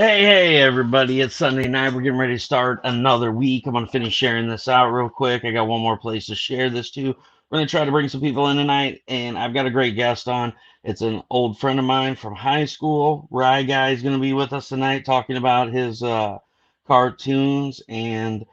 Hey, everybody. It's Sunday night. We're getting ready to start another week. I'm going to finish sharing this out real quick. I got one more place to share this to. We're going to try to bring some people in tonight, and I've got a great guest on. It's an old friend of mine from high school. Rye Guy is going to be with us tonight talking about his cartoons and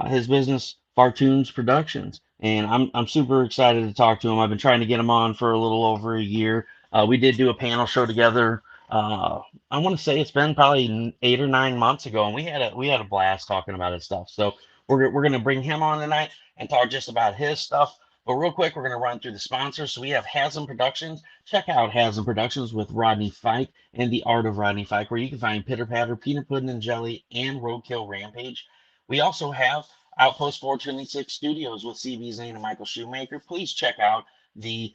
his business, Fartoons Productions. And I'm super excited to talk to him. I've been trying to get him on for a little over a year. We did do a panel show together. I want to say it's been probably 8 or 9 months ago, and we had a blast talking about his stuff. So we're gonna bring him on tonight and talk just about his stuff. But real quick, we're gonna run through the sponsors. So we have Hazzum Productions. Check out Hazzum Productions with Rodney Fike and the Art of Rodney Fike, where you can find Pitter Patter, Peanut Pudding and Jelly, and Roadkill Rampage. We also have Outpost 426 Studios with CB Zane and Michael Shoemaker. Please check out the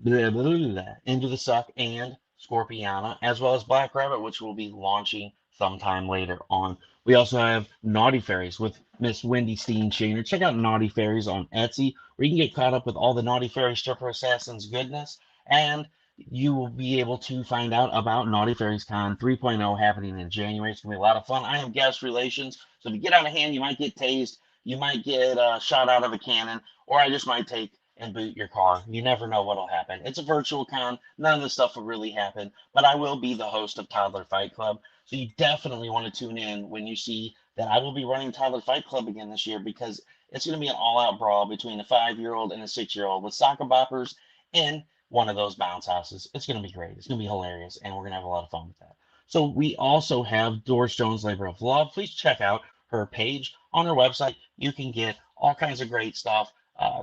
Into the Suck and Scorpiana, as well as Black Rabbit, which will be launching sometime later on. We also have Naughty Fairies with Miss Wendy Steen Shaner. Check out Naughty Fairies on Etsy, where you can get caught up with all the Naughty Fairy Stripper Assassins goodness, and you will be able to find out about Naughty Fairies Con 3.0 happening in January. It's going to be a lot of fun. I am guest relations, so if you get out of hand, you might get tased, you might get shot out of a cannon, or I just might take and boot your car. You never know what'll happen. It's a virtual con. None of this stuff will really happen, but I will be the host of Toddler Fight Club. So you definitely want to tune in when you see that I will be running Toddler Fight Club again this year, because it's going to be an all-out brawl between a 5-year-old and a 6-year-old with soccer boppers in one of those bounce houses. It's going to be great. It's going to be hilarious, and we're going to have a lot of fun with that. So we also have Doris Jones Labor of Love. Please check out her page on her website. You can get all kinds of great stuff.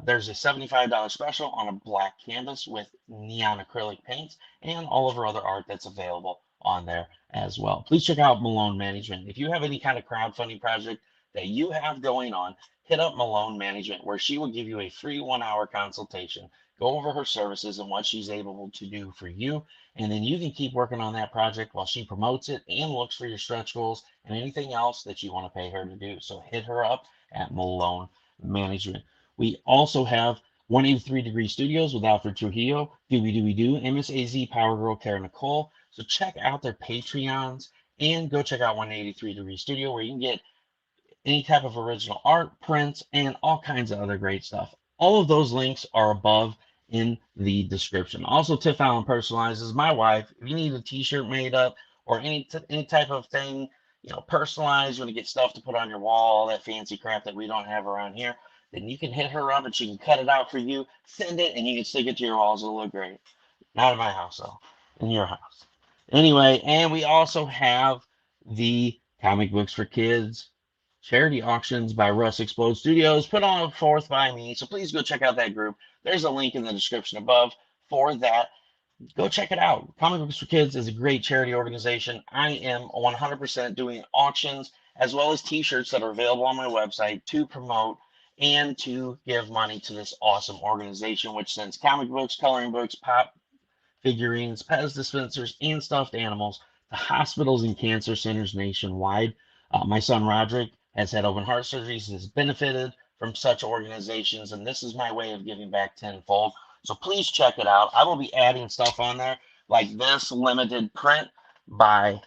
There's a $75 special on a black canvas with neon acrylic paints and all of her other art that's available on there as well. Please check out Melone Management. If you have any kind of crowdfunding project that you have going on, hit up Melone Management, where she will give you a free 1-hour consultation. Go over her services and what she's able to do for you, and then you can keep working on that project while she promotes it and looks for your stretch goals and anything else that you want to pay her to do. So hit her up at Melone Management. We also have 183 Degree Studios with Alfred Trujillo, Dooby Doo, MSAZ, Power Girl, Kara Nicole. So check out their Patreons and go check out 183 Degree Studio, where you can get any type of original art, prints, and all kinds of other great stuff. All of those links are above in the description. Also, Tiff Allen Personalizes, my wife. If you need a t-shirt made up or any type of thing, personalized, you want to get stuff to put on your wall, all that fancy crap that we don't have around here, then you can hit her up and she can cut it out for you, send it, and you can stick it to your walls. It'll look great. Not in my house, though. In your house. Anyway, and we also have the Comic Books for Kids charity auctions by Russ Explode Studios, put on forth by me. So please go check out that group. There's a link in the description above for that. Go check it out. Comic Books for Kids is a great charity organization. I am 100% doing auctions as well as t-shirts that are available on my website to promote and to give money to this awesome organization, which sends comic books, coloring books, pop figurines, Pez dispensers, and stuffed animals to hospitals and cancer centers nationwide. My son Roderick has had open heart surgeries and has benefited from such organizations, and this is my way of giving back tenfold. So please check it out. I will be adding stuff on there, like this limited print by,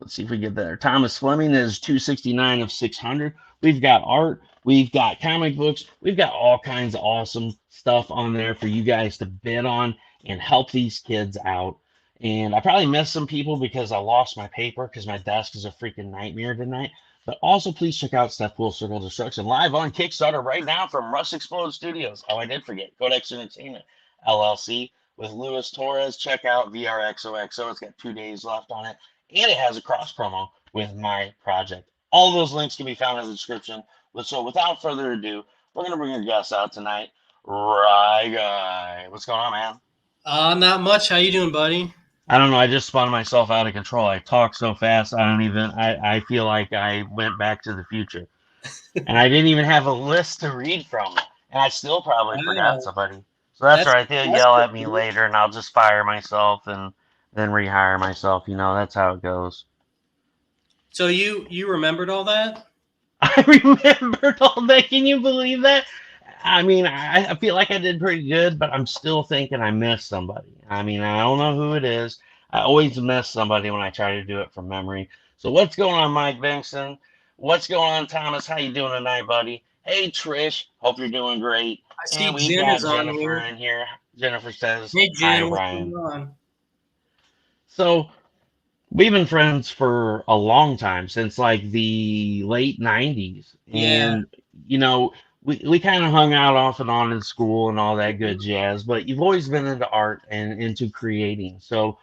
let's see if we get there, Thomas Fleming is 269 of 600. We've got art, we've got comic books, we've got all kinds of awesome stuff on there for you guys to bid on and help these kids out. And I probably missed some people because I lost my paper because my desk is a freaking nightmare tonight. But also, please check out Stefpool Circle Destruction live on Kickstarter right now from Russ Explode Studios. Oh, I did forget. Codex Entertainment LLC with Luis Torres. Check out VR XOXO. It's got 2 days left on it. And it has a cross promo with my project. All those links can be found in the description. So without further ado, we're going to bring our guest out tonight. Rye Guy. What's going on, man? Not much. How you doing, buddy? I don't know. I just spun myself out of control. I talk so fast. I feel like I went back to the future. And I didn't even have a list to read from. And I still probably forgot somebody. So that's all right. They'll yell at me later and I'll just fire myself and then rehire myself. That's how it goes. So you remembered all that? I remembered all that. Can you believe that? I mean, I feel like I did pretty good, but I'm still thinking I missed somebody. I mean, I don't know who it is. I always miss somebody when I try to do it from memory. So what's going on, Mike Vincent? What's going on, Thomas? How you doing tonight, buddy? Hey, Trish. Hope you're doing great. I And see we've Jen got is on Jennifer here. in here. Jennifer says, Hey "Hi, Jen, what's Ryan." going on? So we've been friends for a long time, since like the late 90s. Yeah. And, you know, we kind of hung out off and on in school and all that good jazz, but you've always been into art and into creating. So,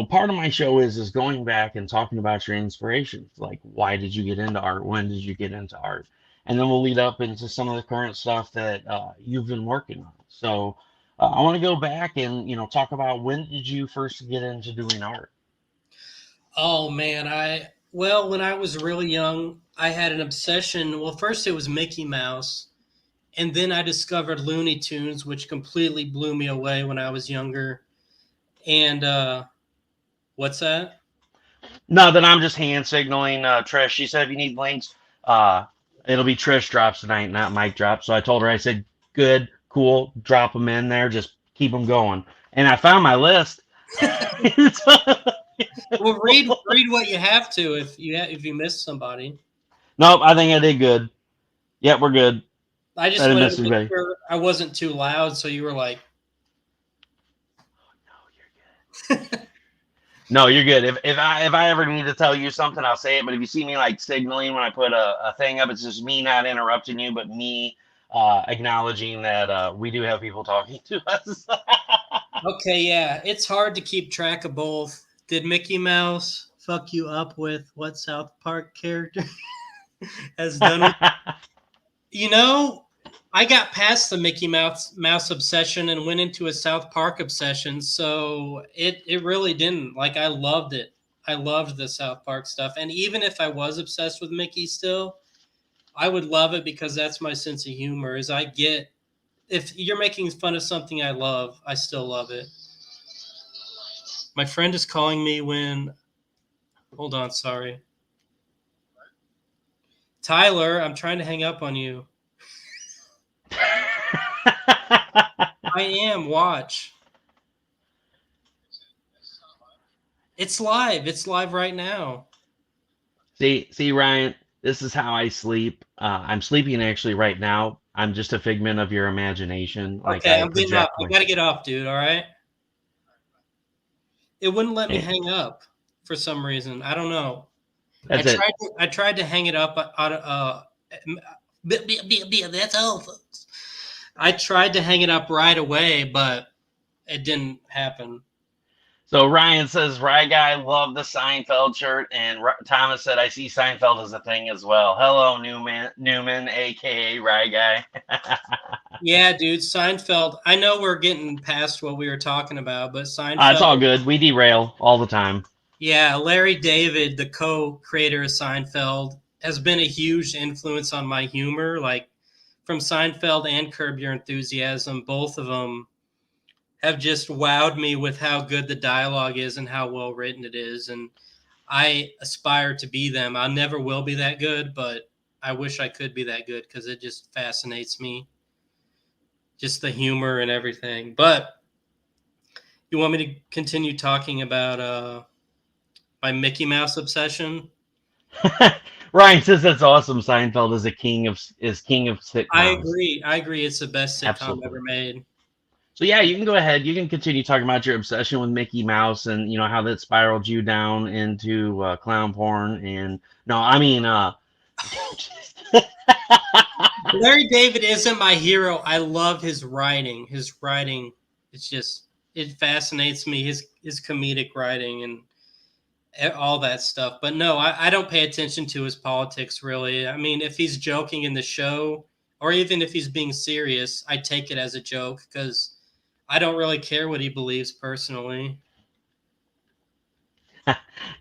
part of my show is going back and talking about your inspirations. Like, why did you get into art? When did you get into art? And then we'll lead up into some of the current stuff that you've been working on. So, I want to go back and, talk about, when did you first get into doing art? Oh man, when I was really young, I had an obsession. Well, first it was Mickey Mouse, and then I discovered Looney Tunes, which completely blew me away when I was younger. And what's that? No, then I'm just hand signaling Trish. She said if you need links, uh, it'll be Trish drops tonight, not Mike drops. So I told her, I said, good, cool, drop them in there, just keep them going. And I found my list. Well, read what you have to if you miss somebody. Nope, I think I did good. Yep, we're good. I I just didn't wanted miss to make anybody. sure I wasn't too loud, so you were like, No, you're good. If I ever need to tell you something, I'll say it. But if you see me like signaling when I put a thing up, it's just me not interrupting you, but me acknowledging that we do have people talking to us. okay, yeah, it's hard to keep track of both. Did Mickey Mouse fuck you up with what South Park character has done with you know? I got past the Mickey Mouse obsession and went into a South Park obsession, so it really didn't. Like I loved it. I loved the South Park stuff, and even if I was obsessed with Mickey still, I would love it because that's my sense of humor. Is I get if you're making fun of something I love, I still love it. My friend is calling me when. Hold on, sorry. Tyler, I'm trying to hang up on you. I am. Watch. It's live. It's live right now. See, Ryan, this is how I sleep. I'm sleeping actually right now. I'm just a figment of your imagination. Like Okay, I I'm getting off. project I my. gotta get off, dude. All right. It wouldn't let me eh, hang up for some reason. I don't know. I That's it. tried. I tried to hang it up out of. That's all, folks. I tried to hang it up right away, but it didn't happen. So Ryan says, "Rye guy, love the Seinfeld shirt," and Thomas said, "I see Seinfeld as a thing as well." Hello, Newman, aka Rye guy. Yeah, dude, Seinfeld. I know we're getting past what we were talking about, but It's all Seinfeld. good. We derail all the time. Yeah, Larry David, the co-creator of Seinfeld, has been a huge influence on my humor. Like from Seinfeld and Curb Your Enthusiasm, both of them have just wowed me with how good the dialogue is and how well written it is. And I aspire to be them. I never will be that good, but I wish I could be that good because it just fascinates me, just the humor and everything. But you want me to continue talking about my Mickey Mouse obsession? Ryan says that's awesome. Seinfeld is king of I sitcoms. agree. I agree. It's the best sitcom Absolutely. ever made. So yeah, you can go ahead. You can continue talking about your obsession with Mickey Mouse and how that spiraled you down into clown porn. And no, I mean, Larry David isn't my hero. I love his writing. His writing, it's just it fascinates me. His comedic writing and all that stuff. But no, I don't pay attention to his politics really. I mean, if he's joking in the show, or even if he's being serious, I take it as a joke because I don't really care what he believes personally.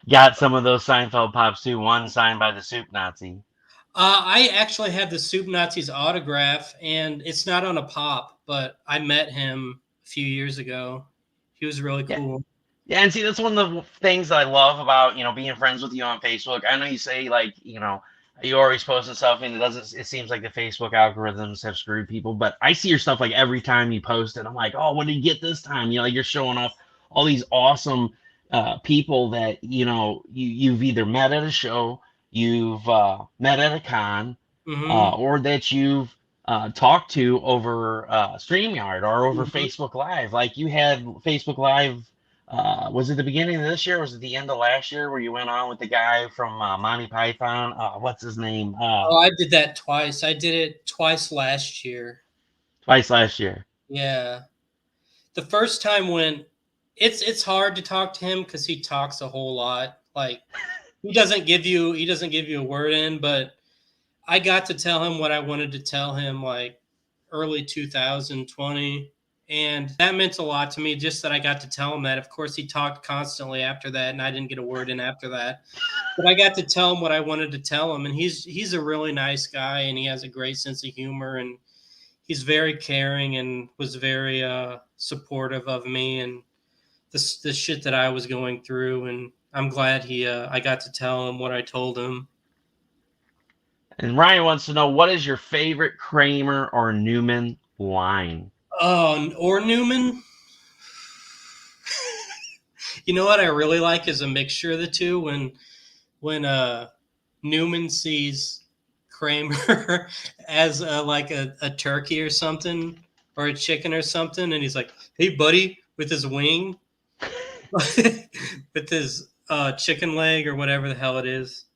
got some of those Seinfeld pops too. One signed by the Soup Nazi. I actually have the Soup Nazi's autograph, and it's not on a pop, but I met him a few years ago. He was really Yeah, cool. yeah, and see, that's one of the things I love about being friends with you on Facebook. I know you say like you always posting stuff, and it doesn't. It seems like the Facebook algorithms have screwed people, but I see your stuff like every time you post it. I'm like, oh, what did you get this time? Like you're showing off all these awesome people that you've either met at a show, you've met at a con, Mm-hmm. or that you've talked to over StreamYard or over Mm-hmm. Facebook Live. Like you had Facebook Live. Was it the beginning of this year? Or was it the end of last year where you went on with the guy from Monty Python? What's his name? Oh, I did that twice. I did it twice last year. Twice last year. Yeah. The first time when it's hard to talk to him because he talks a whole lot. Like he doesn't give you a word in, but I got to tell him what I wanted to tell him like early 2020. And that meant a lot to me, just that I got to tell him that. Of course, he talked constantly after that, and I didn't get a word in after that. But I got to tell him what I wanted to tell him, and he's a really nice guy, and he has a great sense of humor, and he's very caring, and was very supportive of me and the shit that I was going through. And I'm glad I got to tell him what I told him. And Ryan wants to know, what is your favorite Kramer or Newman line? Oh, or Newman. You know what I really like is a mixture of the two. When Newman sees Kramer as like a turkey or something, or a chicken or something, and he's like, "Hey, buddy," with his wing, with his chicken leg or whatever the hell it is.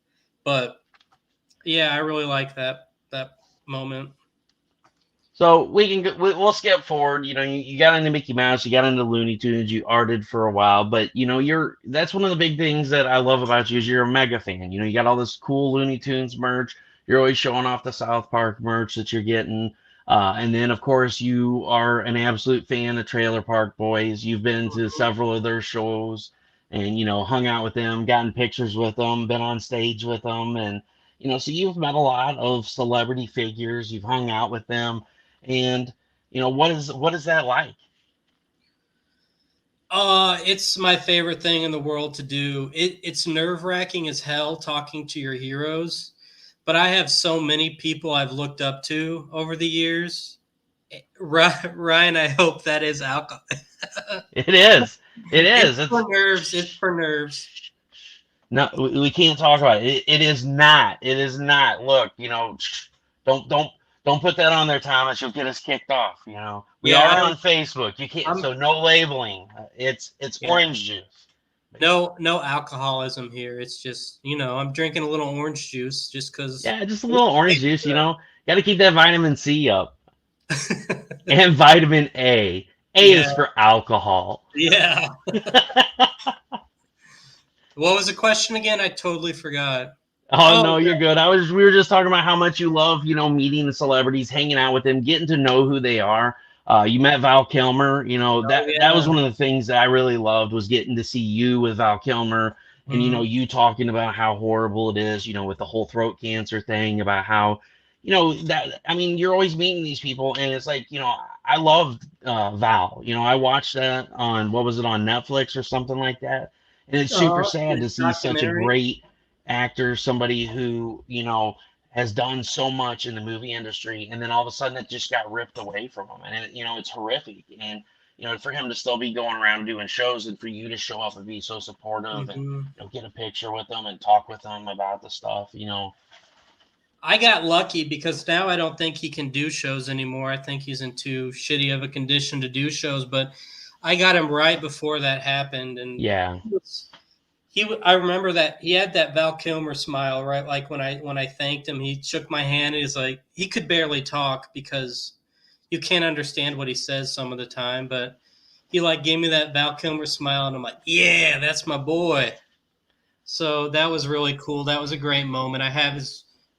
But yeah, I really like that moment. So we'll skip forward. You got into Mickey Mouse, you got into Looney Tunes, you arted for a while, but that's one of the big things that I love about you is you're a mega fan. You got all this cool Looney Tunes merch. You're always showing off the South Park merch that you're getting. And then of course you are an absolute fan of Trailer Park Boys. You've been to several of their shows and hung out with them, gotten pictures with them, been on stage with them, and so you've met a lot of celebrity figures. You've hung out with them. And what is that like? It's my favorite thing in the world to do. It's nerve-wracking as hell talking to your heroes, but I have so many people I've looked up to over the years. Ryan, I hope that is alcohol. It is. It is. It's for nerves. It's for nerves. No, we can't talk about it. It is not. It is not. Look, don't don't don't put that on there, Thomas. You'll get us kicked off. We Yeah, are on Facebook. You can't. I'm So no labeling. It's yeah. orange juice. No alcoholism here. It's just, I'm drinking a little orange juice just because. Yeah, just a little orange juice. Got to keep that vitamin C up and vitamin A. A is Yeah, for alcohol. yeah. What was the question again? I totally forgot. Oh Oh, no, you're good. We were just talking about how much you love, meeting the celebrities, hanging out with them, getting to know who they are. You met Val Kilmer, that was yeah. one of the things that I really loved was getting to see you with Val Kilmer and Mhm. you talking about how horrible it is, with the whole throat cancer thing, about how, that I mean, you're always meeting these people and it's like, I loved Val. I watched that on what was it on Netflix or something like that. And it's super sad The to see such a documentary. great actor, somebody who, has done so much in the movie industry, and then all of a sudden it just got ripped away from him. And it's horrific. And for him to still be going around doing shows and for you to show up and be so supportive and Mhm. get a picture with them and talk with them about the stuff. I got lucky because now I don't think he can do shows anymore. I think he's in too shitty of a condition to do shows. But I got him right before that happened, and Yeah. I remember that he had that Val Kilmer smile, right? Like when I thanked him, he shook my hand. And he's like, he could barely talk because you can't understand what he says some of the time, but he like gave me that Val Kilmer smile, and I'm like, yeah, that's my boy. So that was really cool. That was a great moment. I have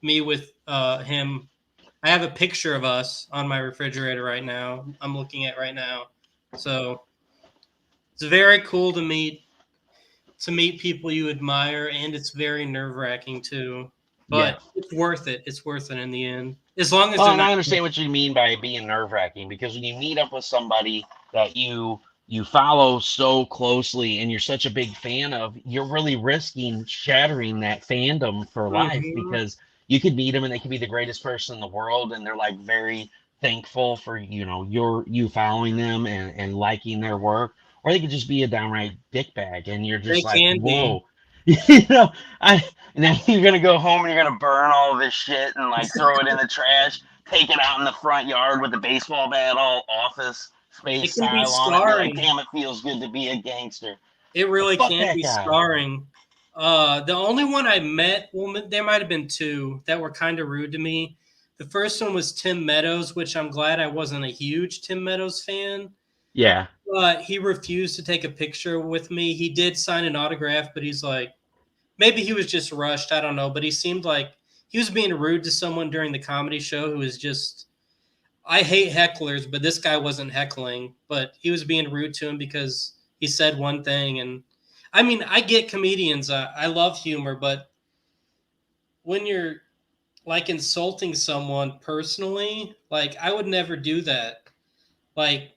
me with him. I have a picture of us on my refrigerator right now. I'm looking at right now. So it's very cool to meet people you admire, and it's very nerve-wracking too. But Yes. it's worth it. It's worth it in the end, as long as Well, they're and not. I understand what you mean by being nerve wracking because when you meet up with somebody that you follow so closely and you're such a big fan of, you're really risking shattering that fandom for life Mhm. because you could meet them and they could be the greatest person in the world and they're like very thankful for you following them and liking their work, or they could just be a downright dickbag, and you're They just like, can be. whoa, you know. I Now you're gonna go home and you're gonna burn all of this shit and like throw it in the trash, take it out in the front yard with the baseball bat all Office Space It can be style on it, and be like, scarring. damn, it feels good to be a gangster. It But really fuck can that be guy. scarring. The only one I met, well, there might have been two that were kind of rude to me. The first one was Tim Meadows, which I'm glad I wasn't a huge Tim Meadows fan. Yeah, But he refused to take a picture with me. He did sign an autograph, but he's like, maybe he was just rushed. I don't know. But he seemed like he was being rude to someone during the comedy show who was just, I hate hecklers, but this guy wasn't heckling, but he was being rude to him because he said one thing. And I mean, I get comedians. I love humor, but when you're like insulting someone personally, like I would never do that. Like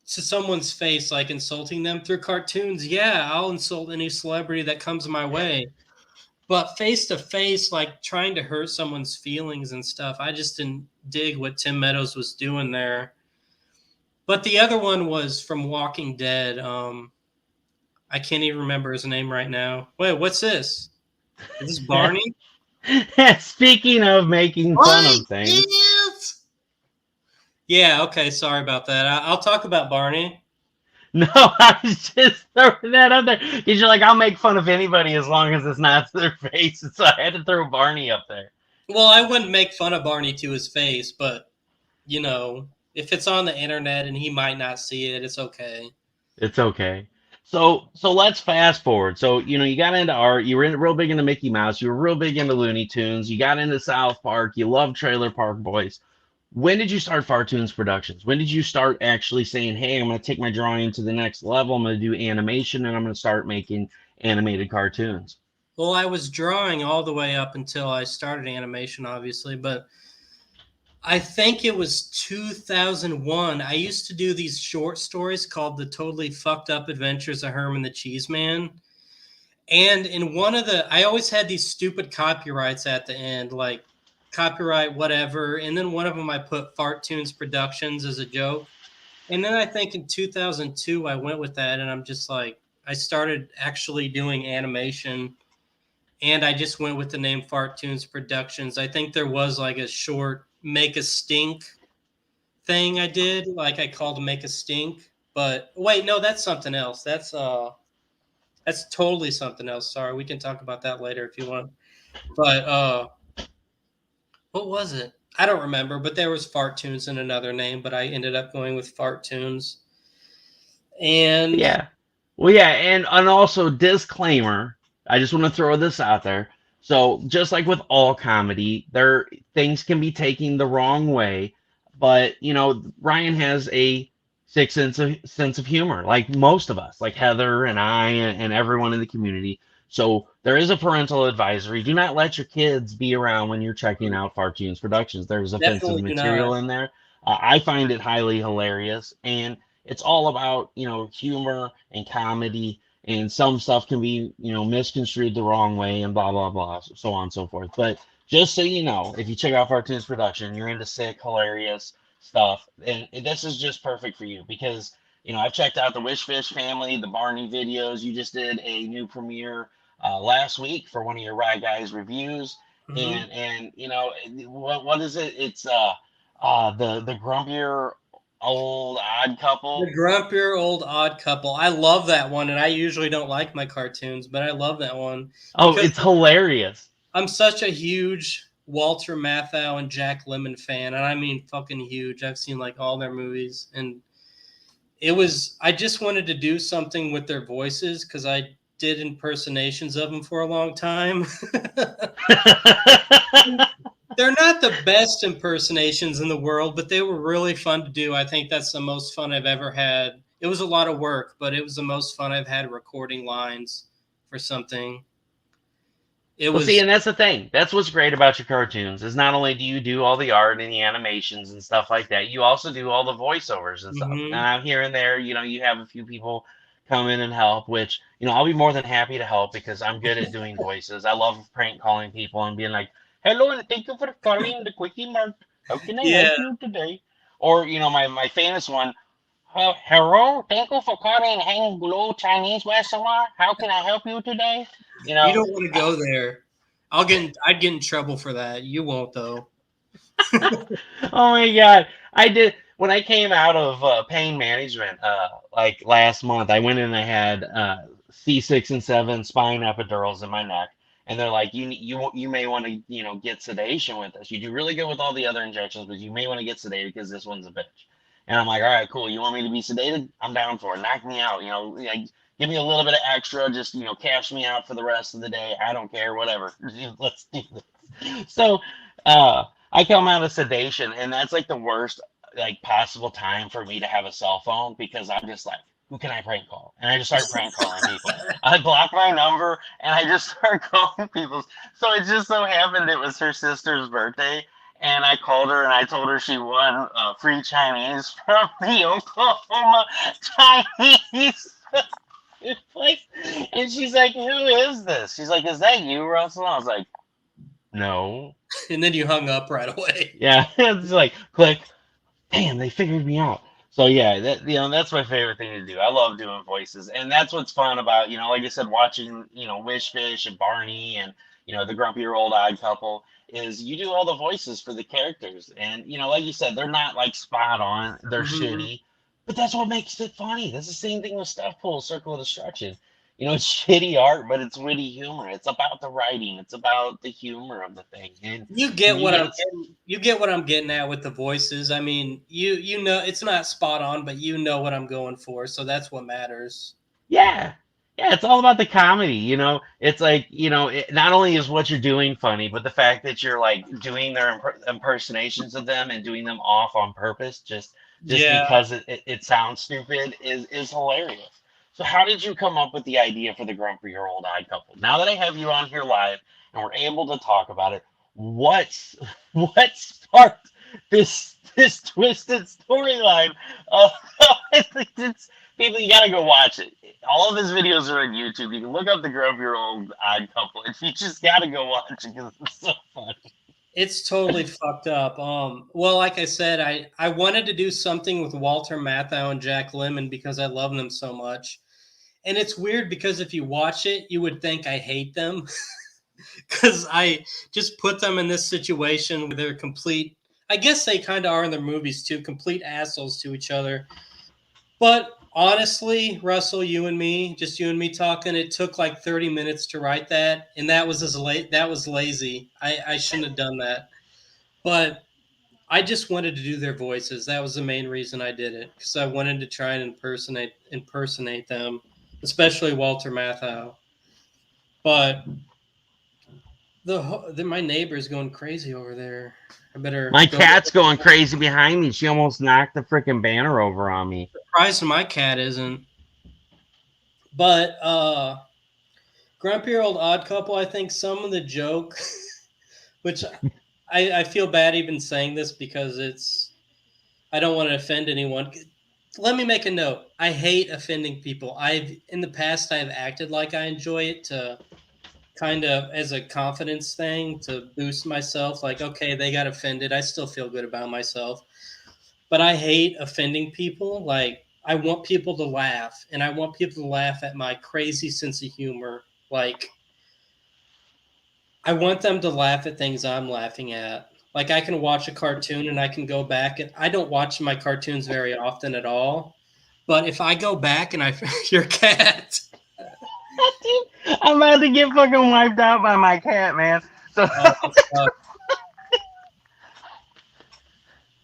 to someone's face, like insulting them through cartoons. Yeah, I'll insult any celebrity that comes my way. But face to face, like trying to hurt someone's feelings and stuff, I just didn't dig what Tim Meadows was doing there. But the other one was from Walking Dead. I can't even remember his name right now. Wait, what's this? Is this Barney? speaking of making fun What of things. is? Yeah, okay, sorry about that. I'll talk about Barney. No, I was just throwing that up there because you're like, I'll make fun of anybody as long as it's not to their face. So I had to throw Barney up there. Well, I wouldn't make fun of Barney to his face, but you know, if it's on the internet and he might not see it, it's okay. It's okay. So let's fast forward. So you got into art. You were real big into Mickey Mouse. You were real big into Looney Tunes. You got into South Park. You love Trailer Park Boys. When did you start Fartoons Productions? When did you start actually saying, "Hey, I'm going to take my drawing to the next level. I'm going to do animation, and I'm going to start making animated cartoons"? Well, I was drawing all the way up until I started animation, obviously, but I think it was 2001. I used to do these short stories called The Totally Fucked Up Adventures of Herman the Cheeseman. And in one of I always had these stupid copyrights at the end, like copyright whatever. And then one of them I put Fartoons Productions as a joke. And then I think in 2002, I went with that. And I'm just like, I started actually doing animation. And I just went with the name Fartoons Productions. I think there was like a short Make a Stink thing I did. Like I called Make a Stink. But wait, no, that's something else. That's totally something else. Sorry, we can talk about that later if you want. But what was it? I don't remember, but there was Fartoons in another name, but I ended up going with Fartoons. And Yeah. Well, yeah, and also disclaimer. I just want to throw this out there. So just like with all comedy, there things can be taken the wrong way, but Ryan has a sixth sense of humor, like most of us, like Heather and I and everyone in the community. So there is a parental advisory. Do not let your kids be around when you're checking out Fartunes Productions. There's offensive definitely do not. material in there. I find it highly hilarious, and it's all about humor and comedy, and some stuff can be misconstrued the wrong way and blah blah blah, so on and so forth. But just so you know, if you check out Fartoons Production, you're into sick hilarious stuff, and this is just perfect for you because I've checked out the Wish Fish family, the Barney videos. You just did a new premiere last week for one of your Rye Guys reviews, Mm-hmm. and what is it? It's the grumpier old odd The couple. Grumpier Old Odd Couple. I love that one, and I usually don't like my cartoons, but I love that one Oh, because it's hilarious. I'm such a huge Walter Matthau and Jack Lemmon fan, and I mean fucking huge. I've seen like all their movies, and I just wanted to do something with their voices because I did impersonations of them for a long time. They're not the best impersonations in the world, but they were really fun to do. I think that's the most fun I've ever had. It was a lot of work, but it was the most fun I've had recording lines for something. It Well, see, was, and that's the thing. That's what's great about your cartoons is not only do you do all the art and the animations and stuff like that, you also do all the voiceovers and stuff. mm-hmm. And here and there, you have a few people come in and help, which, I'll be more than happy to help because I'm good at doing voices. I love prank calling people and being like, "Hello, and thank you for calling the Quickie Mart. How can I help Yeah. you today?" Or, my famous one, Hello, thank you for calling Hang Blue Chinese restaurant. How can I help you today? You You know, don't want to go there. I'd get in trouble for that. You won't though. oh my god, I did when I came out of pain management like last month. I went in and I had C6 and 7 spine epidurals in my neck, and they're like, you may want to get sedation with us. You do really good with all the other injections, but you may want to get sedated because this one's a bitch. And I'm like, all right, cool. You want me to be sedated? I'm down for it. Knock me out. Like, give me a little bit of extra. Just cash me out for the rest of the day. I don't care. Whatever. Let's do this. So. I come out of sedation, and that's like the worst like possible time for me to have a cell phone because I'm just like, who can I prank call? And I just start prank calling people. I block my number and I just start calling people. So it just so happened it was her sister's birthday, and I called her and I told her she won free Chinese from the Oklahoma Chinese place. And she's like, "Who is this?" She's like, "Is that you, Russell?" I was like, "No." And then you hung up right away. Yeah, it's like click. Damn, they figured me out. So yeah, that's my favorite thing to do. I love doing voices, and that's what's fun about like I said, watching Wishfish and Barney and the Grumpy Old Odd Couple is you do all the voices for the characters, and like you said, they're not like spot on, they're Mhm. shitty, but that's what makes it funny. That's the same thing with Stefpool, Circle of Destruction. It's shitty art, but it's witty humor. It's about the writing. It's about the humor of the thing, and You when get you what I'm get getting. You get what I'm getting at with the voices. I mean, you know it's not spot on, but you know what I'm going for, so that's what matters. Yeah. Yeah, it's all about the comedy, It's like, not only is what you're doing funny, but the fact that you're like doing their impersonations of them and doing them off on purpose just Yeah. because it sounds stupid is hilarious. So how did you come up with the idea for the Grumpy Old Odd Couple? Now that I have you on here live and we're able to talk about it, what's what sparked this twisted storyline of it's people, you gotta go watch it. All of his videos are on YouTube. You can look up the Grumpy Old Odd Couple, and you just gotta go watch it because it's so funny. It's totally fucked up. Well, like I said, I wanted to do something with Walter Matthau and Jack Lemmon because I love them so much. And it's weird because if you watch it, you would think I hate them because I just put them in this situation where they're complete. I guess they kind of are in their movies too, complete assholes to each other. But honestly, Russell, just you and me talking, it took like 30 minutes to write that, and that was as late. That was lazy. I shouldn't have done that. But I just wanted to do their voices. That was the main reason I did it because I wanted to try and impersonate them, especially Walter Matthau. But my neighbor's going crazy over there. I better My go get. cat's going crazy behind me. She almost knocked the freaking banner over on me. Surprised my cat isn't. But Grumpy Old Odd Couple, I think some of the joke, which I feel bad even saying this because I don't want to offend anyone. Let me make a note. I hate offending people. In the past I've acted like I enjoy it to kind of as a confidence thing to boost myself. Like, okay, they got offended. I still feel good about myself. But I hate offending people. Like, I want people to laugh, and I want people to laugh at my crazy sense of humor. Like, I want them to laugh at things I'm laughing at. Like I can watch a cartoon and I can go back and I don't watch my cartoons very often at all. But if I go back and I your cat. I'm about to get fucking wiped out by my cat, man. So Oh, fuck.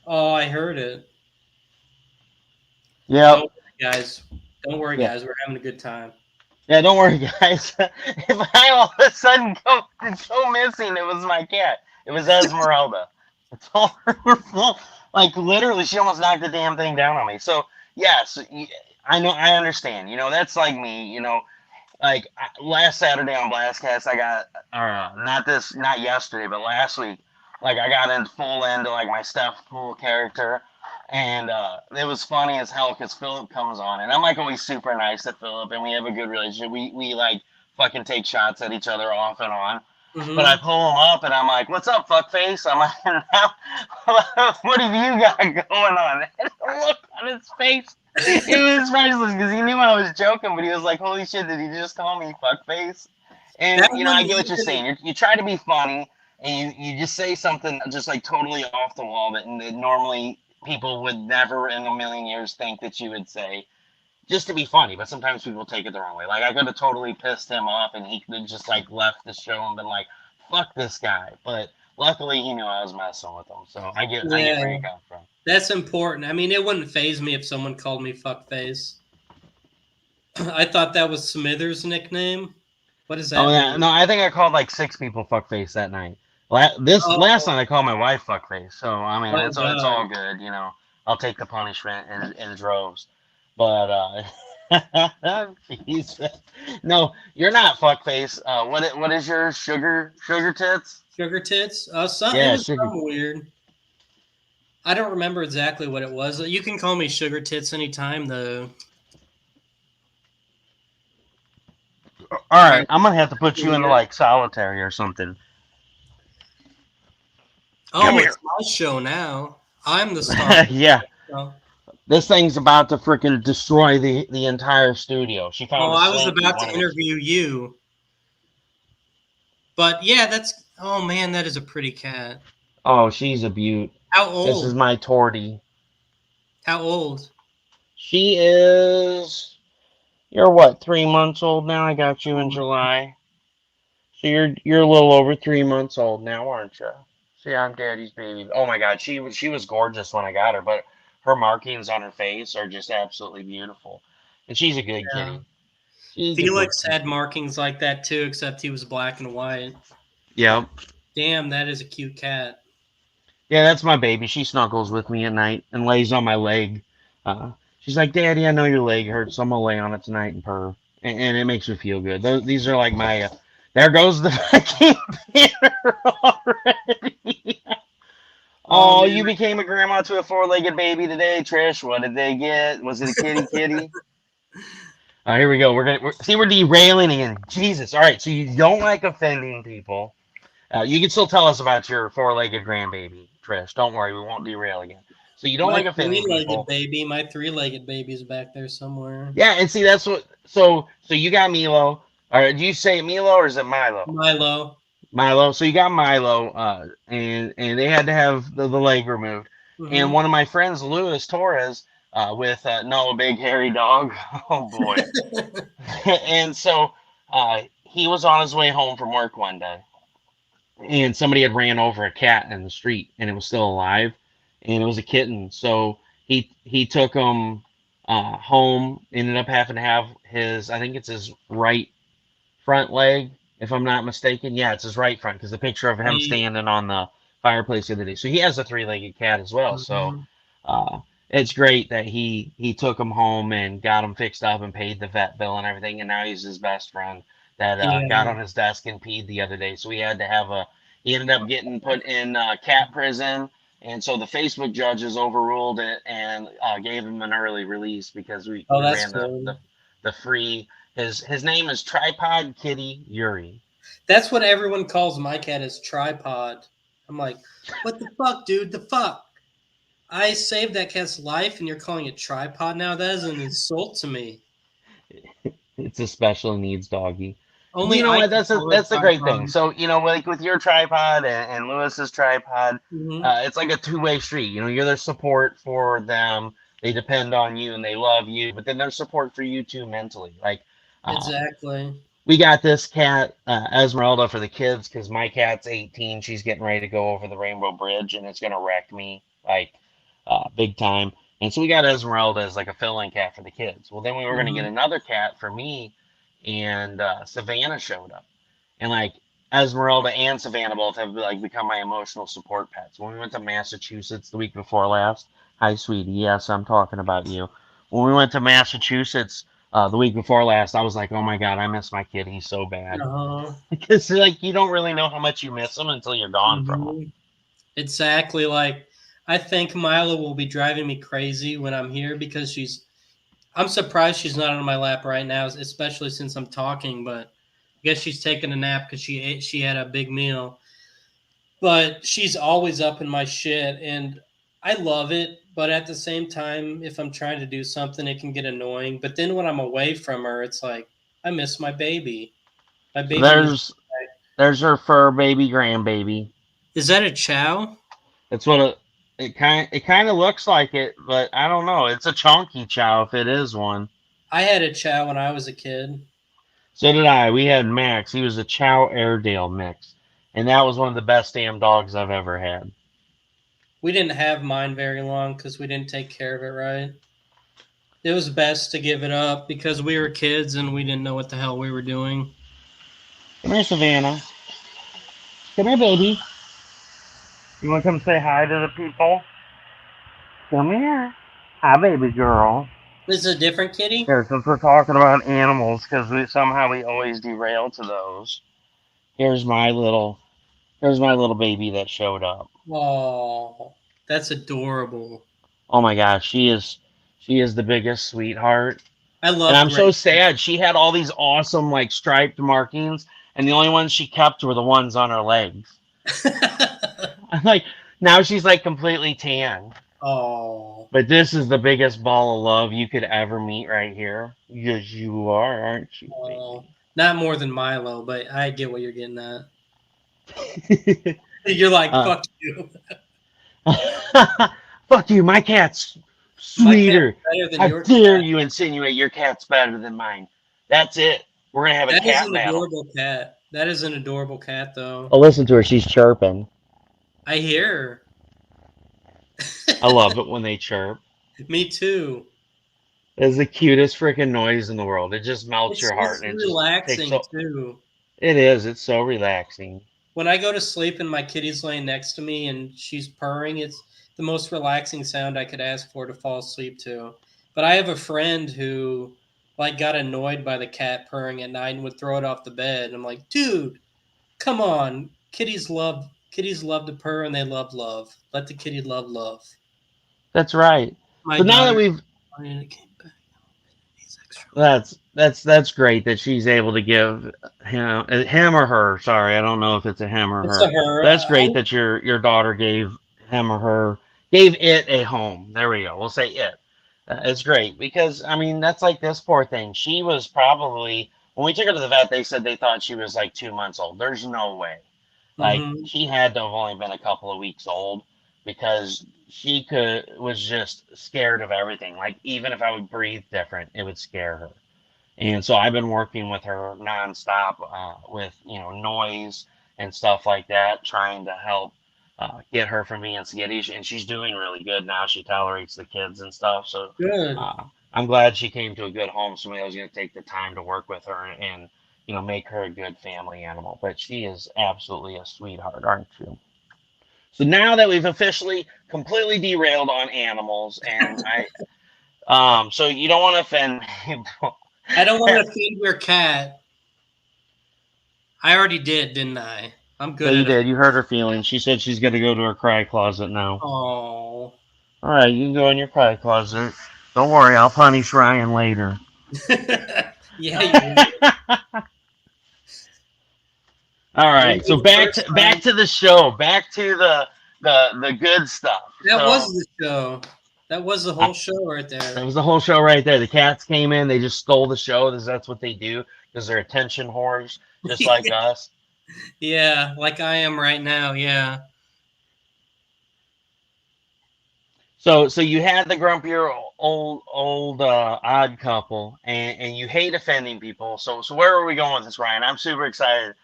Oh, I heard it. yep, Don't worry, guys. Don't worry, yeah, guys. We're having a good time. yeah. Don't worry, guys. If I all of a sudden go missing, it was my cat. It was Esmeralda. It's all her fault. Like literally, she almost knocked the damn thing down on me. So yes, I know. I understand. That's like me. Like last Saturday on Blastcast, I got not yesterday, but last week, like I got in full into like my Stefpool character, and it was funny as hell because Philip comes on, and I'm like always super nice to Philip, and we have a good relationship. We like fucking take shots at each other off and on. But I Mm-hmm. pull him up and I'm like, "What's up, fuckface?" I'm like, "What have you got going on?" And look on his face. It was priceless because he knew I was joking, but he was like, "Holy shit! Did he just call me fuckface?" And That you know, one I get what you're even, saying. You try to be funny, and you just say something just like totally off the wall that normally people would never in a million years think that you would say, just to be funny. But sometimes people take it the wrong way. Like I could have totally pissed him off, and he could have just like left the show and been like, "Fuck this guy." But luckily, he knew I was messing with him, so I get where yeah, you come from. that's important. I mean, it wouldn't phase me if someone called me fuckface. I thought that was Smithers' nickname. What does Oh that yeah, mean? no, I think I called like 6 people fuckface that night. This last Oh, night I called my wife fuckface, so I mean oh it's God. all good, you know. I'll take the punishment in droves, but he's, no, you're not fuckface. What is your sugar tits? Sugar tits? It Yeah, was sugar. something weird. I don't remember exactly what it was. You can call me sugar tits anytime, though. All Or right, I'm gonna have to put you into weird. like solitary or something. Come Oh, here. it's my show now. I'm the star. Yeah, Oh, this thing's about to freaking destroy the entire studio. She found a I was slinky. about One to of the. interview you, but yeah, that's. Oh man, that is a pretty cat. Oh, she's a beaut. How This is old? my tortie. How old? She is. You're what? 3 months old now. I got you in Oh, July, so you're a little over 3 months old now, aren't you? See, I'm Daddy's baby. Oh my God, she was gorgeous when I got her, but her markings on her face are just absolutely beautiful, and she's a good yeah. kitty. She's a good Felix kitty. had markings like that too, except he was black and white. Yep. Damn, that is a cute cat. Yeah, that's my baby. She snuggles with me at night and lays on my leg. She's like, "Daddy, I know your leg hurts, so I'm gonna lay on it tonight and purr," and it makes me feel good. These are like my. There goes the fucking banner already. Oh Oh, man, you became a grandma to a four-legged baby today, Trish. What did they get? Was it a kitty kitty? All right, here we go. We're derailing again. Jesus. All right, so you don't like offending people. You can still tell us about your four-legged grandbaby, Trish. Don't worry, we won't derail again. So you don't my like offending three-legged people. baby, my three-legged baby's back there somewhere. Yeah, and see that's what. So you got Milo. Or do you say Milo or is it Milo? Milo. Milo. So you got Milo, and they had to have the leg removed. And Mm-hmm. one of my friends, Luis Torres, with no big hairy dog. Oh boy. And so he was on his way home from work one day, and somebody had ran over a cat in the street, and it was still alive, and it was a kitten. So he took him home. Ended up having to have his, I think it's his right front leg, if I'm not mistaken. Yeah, it's his right front because the picture of him Hey, standing on the fireplace the other day. So he has a three-legged cat as well. So mhm. uh, it's great that he took him home and got him fixed up and paid the vet bill and everything. And now he's his best friend that got Yeah. on his desk and peed the other day. So we had to have a. He ended up getting put in cat prison. And so the Facebook judges overruled it and gave him an early release because Oh, we that's ran good. the free. His name is Tripod Kitty Yuri. That's what everyone calls my cat is tripod. I'm like, what the fuck, dude? The fuck? I saved that cat's life, and you're calling it tripod now? That is an insult to me. It's a special needs doggy. Only You know I what? can call it That's the great thing. tripod. So you know, like with your tripod and Lewis's tripod, Hmm. it's like a two-way street. You know, you're their support for them. They depend on you and they love you, but then there's support for you too mentally. Like, um, Exactly. we got this cat, Esmeralda, for the kids because my cat's 18. She's getting ready to go over the Rainbow Bridge and it's gonna wreck me like big time. And so we got Esmeralda as like a fill-in cat for the kids. Well, then we were gonna get Hmm. another cat for me, and Savannah showed up, and like Esmeralda and Savannah both have like become my emotional support pets. When we went to Massachusetts the week before last, hi sweetie, yes, I'm talking about you. When we went to Massachusetts the week before last, I was like, oh my god, I miss my kitty so bad Uh-huh. because like you don't really know how much you miss them until you're gone from them. Hmm. Exactly. Like, I think Mila will be driving me crazy when I'm here because I'm surprised she's not on my lap right now, especially since I'm talking, but I guess she's taking a nap because she had a big meal. But she's always up in my shit, and I love it, but at the same time, if I'm trying to do something, it can get annoying. But then when I'm away from her, it's like I miss my baby. My So baby needs. there's her fur baby grandbaby. Is that a chow? It's what it kind of looks like it, but I don't know. It's a chunky chow if it is one. I had a chow when I was a kid. So did I. We had Max. He was a Chow Airedale mix, and that was one of the best damn dogs I've ever had. We didn't have mine very long because we didn't take care of it right. It was best to give it up because we were kids and we didn't know what the hell we were doing. Come here, Savannah. Come here, baby. You want to come say hi to the people? Come here. Hi, baby girl. This is a different kitty? Here, since we're talking about animals, because we always derail to those. Here's my little Here's my little baby that showed up. Oh, that's adorable. Oh my gosh, she is the biggest sweetheart. I And love I'm so Grace. sad. She had all these awesome like striped markings, and the only ones she kept were the ones on her legs. I'm like, now she's like completely tan. Oh, But this is the biggest ball of love you could ever meet right here. Yes, you are, aren't you, oh, baby? not more than Milo, but I get what you're getting at. You're like, uh, fuck you. fuck you, my cat's My cat's sweeter. better than How your dare cat. you insinuate your cat's better than mine? That's it. We're gonna have a That is cat an battle. adorable cat. That is an adorable cat, though. Oh, listen to her. She's chirping. I hear I her. love it when they chirp. Me too. It's the cutest freaking noise in the world. It just melts your heart, It's and it just takes relaxing so. too. It is. It's so relaxing. When I go to sleep and my kitty's laying next to me and she's purring, it's the most relaxing sound I could ask for to fall asleep to. But I have a friend who like got annoyed by the cat purring at night and would throw it off the bed. I'm like, dude, come on. Kitties love to purr and they love love. Let the kitty love love. That's right. My So now that daughter we've and it came back. He's extra. that's great that she's able to give him or her. Sorry, I don't know if it's a him or It's a her. her. But that's great that your daughter gave him or her gave it a home. There we go. We'll say it. It's great because I mean that's like this poor thing. She was probably when we took her to the vet, they said they thought she was like 2 months old. There's no way. Like Mm-hmm. she had to have only been a couple of weeks old because she could was just scared of everything. Like even if I would breathe different, it would scare her. And so I've been working with her nonstop with noise and stuff like that, trying to help get her from being skittish. And she's doing really good now. She tolerates the kids and stuff. So Good. uh, I'm glad she came to a good home. Somebody was going to take the time to work with her and make her a good family animal. But she is absolutely a sweetheart, aren't you? So now that we've officially completely derailed on animals, and so you don't want to offend me. I don't want to feed your cat. I already did, didn't I? I'm Yeah, good you at it. did. You hurt her feelings. She said she's going to go to her cry closet now. Oh. All right, you can go in your cry closet. Don't worry, I'll punish Ryan later. Yeah, you All will. right, so The first back time. to the show, back to the good stuff. That was So the show. That was the I, whole show right that there. was the whole show right there. The cats came in, they just stole the show. That's what they do because they're attention whores, just like us. Yeah, like I am right now. Yeah. So you had the grumpier old odd couple, and you hate offending people. So where are we going with this, Ryan? I'm super excited.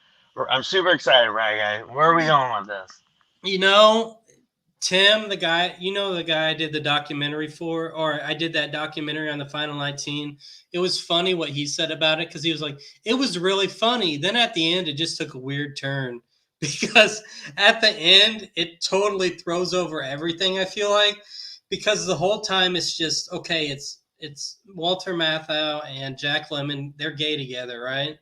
I'm super excited, right, guy? Where are we going with this? You know, Tim, the guy, the guy I did the documentary for, or I did that documentary on the Final 19. It was funny what he said about it because he was like, it was really funny. Then at the end, it just took a weird turn because at the end, it totally throws over everything, I feel like, because the whole time it's just, okay, it's Walter Matthau and Jack Lemmon, they're gay together, right?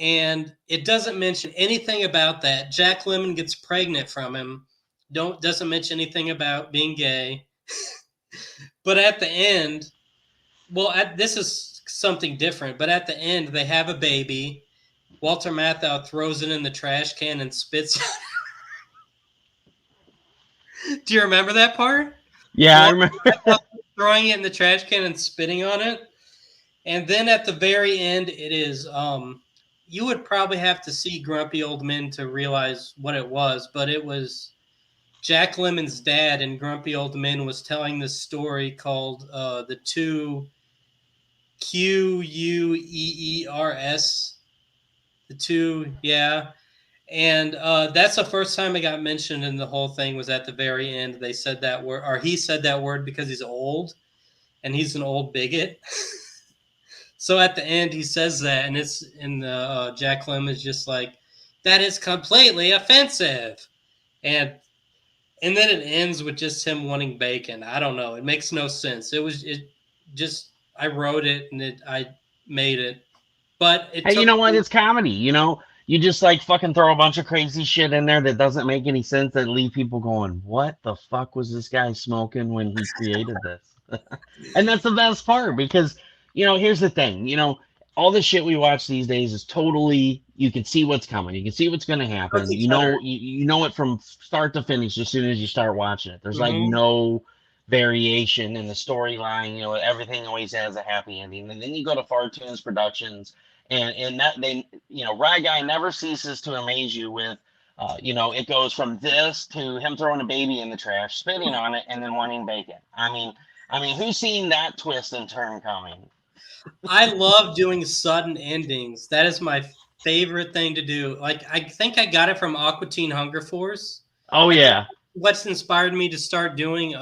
And it doesn't mention anything about that. Jack Lemmon gets pregnant from him. Doesn't mention anything about being gay. But at the end, this is something different. But at the end, they have a baby. Walter Matthau throws it in the trash can and spits. Do you remember that part? Yeah, I remember. Throwing it in the trash can and spitting on it. And then at the very end, it is you would probably have to see Grumpy Old Men to realize what it was, but it was Jack Lemon's dad, and Grumpy Old Men was telling this story called The Two Queers. The two, yeah. And that's the first time it got mentioned in the whole thing was at the very end. They said that word, or he said that word because he's old, and he's an old bigot. So at the end, he says that, and it's in the Jack Lemmon is just like, that is completely offensive, and then it ends with just him wanting bacon. I don't know. It makes no sense. It just I wrote it and I made it, but it Hey, you took know what? me. It's comedy. You just like fucking throw a bunch of crazy shit in there that doesn't make any sense that leave people going, "What the fuck was this guy smoking when he created this?" And that's the best part because, here's the thing. All the shit we watch these days is totally. You can see what's coming. You can see what's going to happen. Cookie You know, cutter. you know it from start to finish as soon as you start watching it. There's like Mm-hmm. no variation in the storyline. Everything always has a happy ending. And then you go to Fartoons Productions, and that they, Rye Guy never ceases to amaze you with. It goes from this to him throwing a baby in the trash, spitting on it, and then wanting bacon. I mean, who's seen that twist and turn coming? I love doing sudden endings. That is my favorite thing to do. Like I think I got it from Aqua Teen Hunger Force. Oh I think yeah. what's inspired me to start doing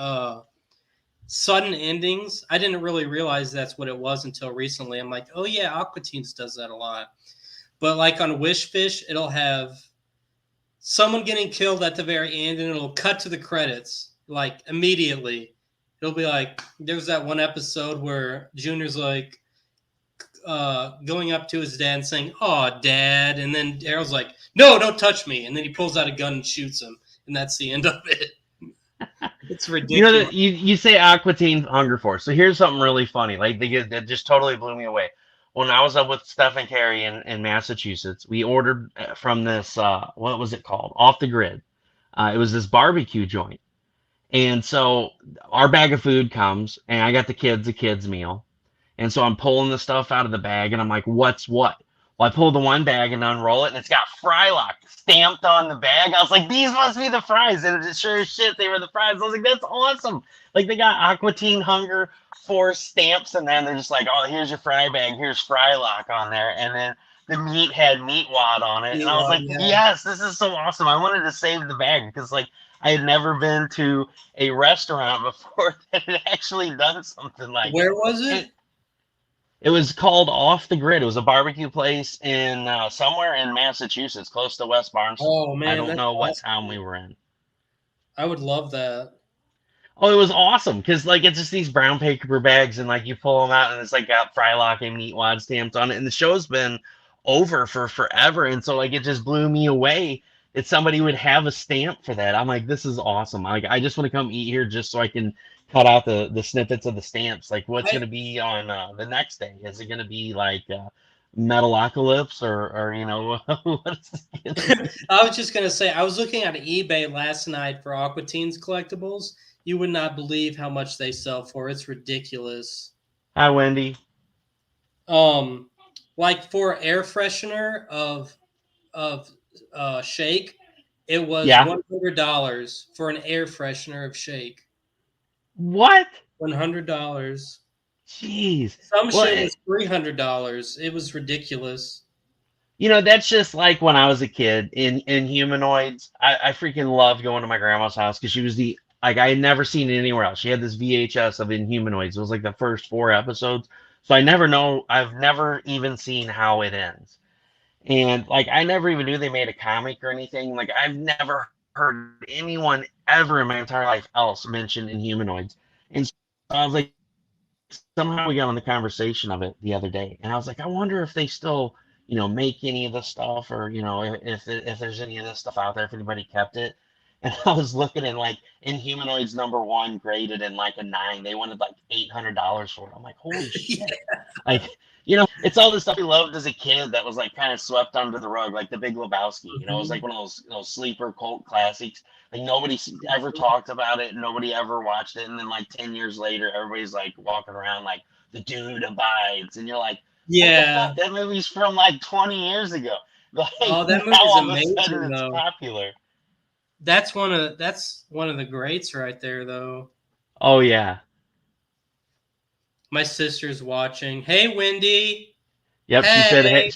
sudden endings. I didn't really realize that's what it was until recently. I'm like, oh yeah, Aqua Teens does that a lot. But like on Wish Fish, it'll have someone getting killed at the very end, and it'll cut to the credits like immediately. It'll be like there's that one episode where Junior's like going up to his dad and saying, "Oh, Dad," and then Daryl's like, "No, don't touch me," and then he pulls out a gun and shoots him, and that's the end of it. It's ridiculous. You say Aqua Teen Hunger Force. So here's something really funny. Like that just totally blew me away. When I was up with Steph and Carrie in Massachusetts, we ordered from this what was it called? Off the Grid. It was this barbecue joint. And so our bag of food comes, and I got the kids a kids meal. And so I'm pulling the stuff out of the bag, and I'm like, what's what? Well, I pull the one bag and unroll it, and it's got Frylock stamped on the bag. I was like, these must be the fries. And it sure as shit, they were the fries. I was like, that's awesome. Like, they got Aqua Teen Hunger Force stamps, and then they're just like, oh, here's your fry bag. Here's Frylock on there. And then the meat had Meat Wad on it. And I was like, Yeah. yes, this is so awesome. I wanted to save the bag because, like, I had never been to a restaurant before that had actually done something like Where it. was it? It was called Off the Grid. It was a barbecue place in somewhere in Massachusetts, close to West Barnstable. Oh I man, don't that's know what town we awesome. were in. I would love that. Oh, it was awesome because like it's just these brown paper bags and like you pull them out and it's like got Frylock and Meat Wad stamped on it. And the show's been over for forever, and so like it just blew me away that somebody would have a stamp for that. I'm like, this is awesome. Like I just want to come eat here just so I can cut out the snippets of the stamps. Like what's I gonna be on the next day? Is it gonna be like Metalocalypse or what's it gonna be? I was just gonna say I was looking at eBay last night for Aqua Teens collectibles. You would not believe how much they sell for. It's ridiculous. Hi, Wendy. Um, like for air freshener of Shake, it was Yeah. $100 for an air freshener of Shake. What? $100. Jeez. Some Well, shit was $300. It was ridiculous. that's just like when I was a kid in humanoids. I freaking loved going to my grandma's house because she was the like I had never seen it anywhere else. She had this VHS of Inhumanoids. It was like the first 4 episodes. So I've never even seen how it ends. And like I never even knew they made a comic or anything. Like I've never heard anyone ever in my entire life else mention Inhumanoids. And so I was like, somehow we got on the conversation of it the other day, and I was like, I wonder if they still, make any of this stuff, or if there's any of this stuff out there, if anybody kept it. And I was looking and like Inhumanoids #1 graded in like a 9. They wanted like $800 for it. I'm like, holy Yeah. shit! Like It's all the stuff we loved as a kid that was like kind of swept under the rug, like the Big Lebowski. It was like one of those sleeper cult classics. Like nobody ever talked about it, nobody ever watched it, and then like 10 years later, everybody's like walking around like the dude abides, and you're like, what the Yeah. fuck? That movie's from like 20 years ago. Like Oh, that now movie's all of a sudden amazing it's though. popular. That's one of the greats right there though. Oh yeah. My sister's watching. Hey, Wendy. Yep. She said, hey, Hey.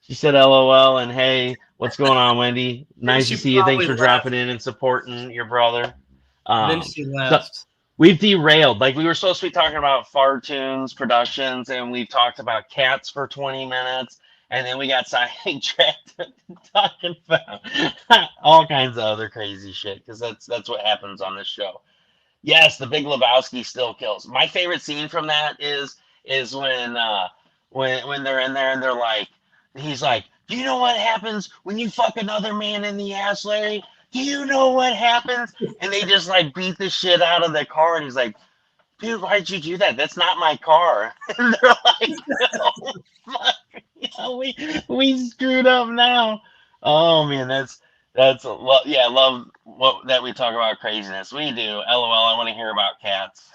she said LOL and hey, what's going on, Wendy? Then Nice to she see you. Thanks probably for left. dropping in and supporting your brother. Then Um, she so left. we've derailed. Like we were supposed to be talking about Fartoons Productions, and we've talked about cats for 20 minutes, and then we got sidetracked talking about all kinds of other crazy shit because that's what happens on this show. Yes, the Big Lebowski still kills. My favorite scene from that is when they're in there and they're like, he's like, do you know what happens when you fuck another man in the ass, Larry? Do you know what happens? And they just like beat the shit out of the car, and he's like, dude, why'd you do that? That's not my car. And they're like, no, fuck, we screwed up now. Oh man, yeah, I love what that we talk about craziness. We do. LOL. I want to hear about cats.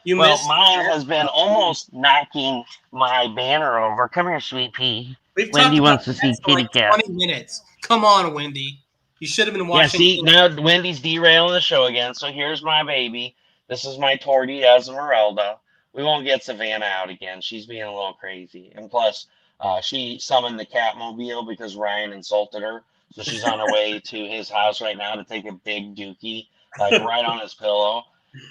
You Well, missed the mine cat has been stuff. almost knocking my banner over. Come here, sweet pea. We've talked Wendy about wants to see cats for kitty like cat. 20 minutes. Come on, Wendy. You should have been Yeah, watching. see, now Wendy's derailing the show again. So here's my baby. This is my Torty Esmeralda. We won't get Savannah out again. She's being a little crazy. And plus, she summoned the Catmobile because Ryan insulted her. So she's on her way to his house right now to take a big dookie, like right on his pillow.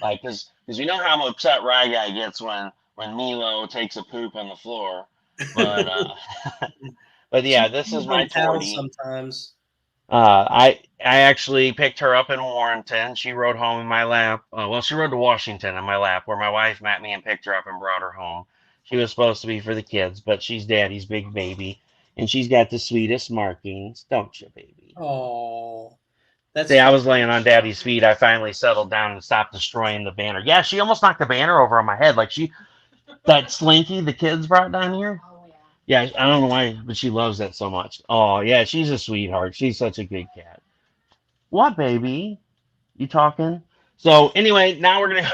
Like, because we know how upset Rye Guy gets when Milo takes a poop on the floor. But, but She yeah, this is pees my on towels Torty. sometimes. I actually picked her up in Warrenton. She rode home in my lap. Well, she rode to Washington in my lap, where my wife met me and picked her up and brought her home. She was supposed to be for the kids, but she's daddy's big baby, and she's got the sweetest markings, don't you, baby? Oh, that's See, I cute. was laying on daddy's feet. I finally settled down and stopped destroying the banner. Yeah, she almost knocked the banner over on my head. Like that Slinky the kids brought down here. Yeah, I don't know why, but she loves that so much. Oh, yeah, she's a sweetheart. She's such a good cat. What, baby? You talking? So anyway, now we're gonna.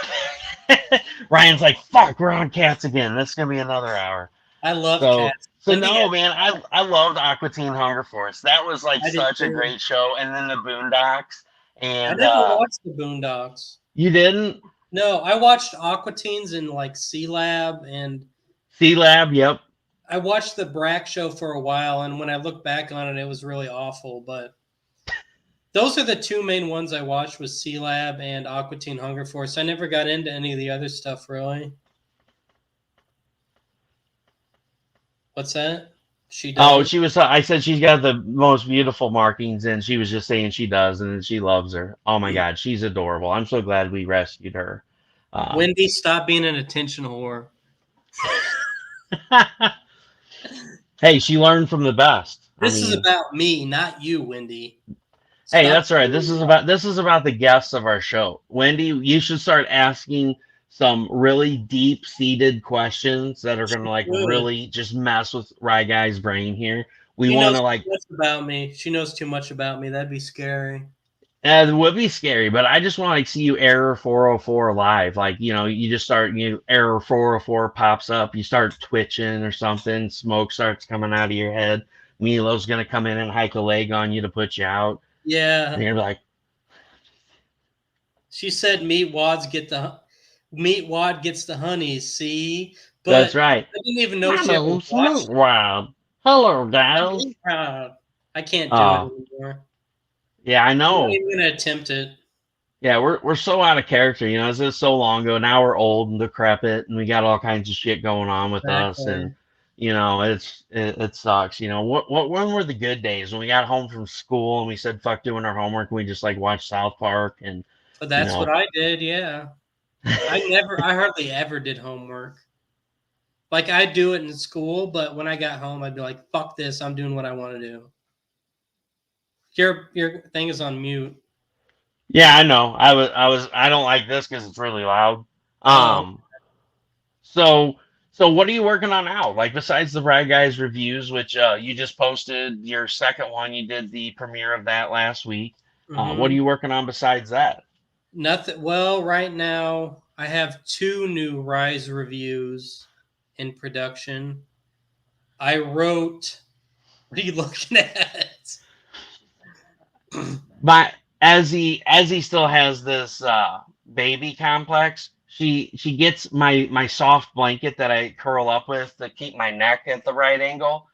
Ryan's like, "Fuck, we're on cats again. This is gonna be another hour." I love So, cats. so Wendy, no, man, I loved Aqua Teen Hunger Force. That was like I did such a too. great show. And then the Boondocks, I and never watched the Boondocks. you didn't No, I watched Aqua Teens and like C Lab, and C Lab. Yep. I watched the Brack show for a while. And when I look back on it, it was really awful. But those are the two main ones I watched was C Lab and Aqua Teen Hunger Force. I never got into any of the other stuff really. What's that? She Oh, does. she was. I said she's got the most beautiful markings, and she was just saying she does, and she loves her. Oh my God, she's adorable. I'm so glad we rescued her. Um, Wendy, stop being an attention whore. hey, she learned from the best. I This is mean, about me, not you, Wendy. hey, Stop. that's right. This is about the guests of our show. Wendy, you should start asking some really deep-seated questions that are gonna like Good. really just mess with Rye Guy's brain here. We She want knows to too like much about me. She knows too much about me. That'd be scary. it would be scary, but I just want to like see you error 404 live. Like, you just start, error 404 pops up, you start twitching or something, smoke starts coming out of your head. Milo's gonna come in and hike a leg on you to put you out. And Yeah. you're like, She said meat wad gets the honeys, see? that's But right. I didn't even know My she ever name's Smoke watched it. Wild. Hello, I'm guys. really proud. I can't do it Oh, anymore. yeah, I I'm not know. even gonna attempt it. Yeah, we're so out of character. This is so long ago. Now we're old and decrepit, and we got all kinds of shit going on with us, and Exactly. it sucks. What when were the good days when we got home from school and we said fuck doing our homework and we just like watched South Park and But you that's what know. I did, yeah. I hardly ever did homework. Like I'd do it in school, but when I got home, I'd be like, "Fuck this! I'm doing what I want to do." Your thing is on mute. Yeah, I know. I don't like this because it's really loud. Oh, Um, so So what are you working on now? Like besides the Rad Guys reviews, which you just posted your second one, you did the premiere of that last week. What are Mm-hmm. you working on besides that? Nothing. Well, right now I have two new Rise reviews in production. I wrote. What are you looking at? But as he still has this baby complex, she gets my soft blanket that I curl up with to keep my neck at the right angle,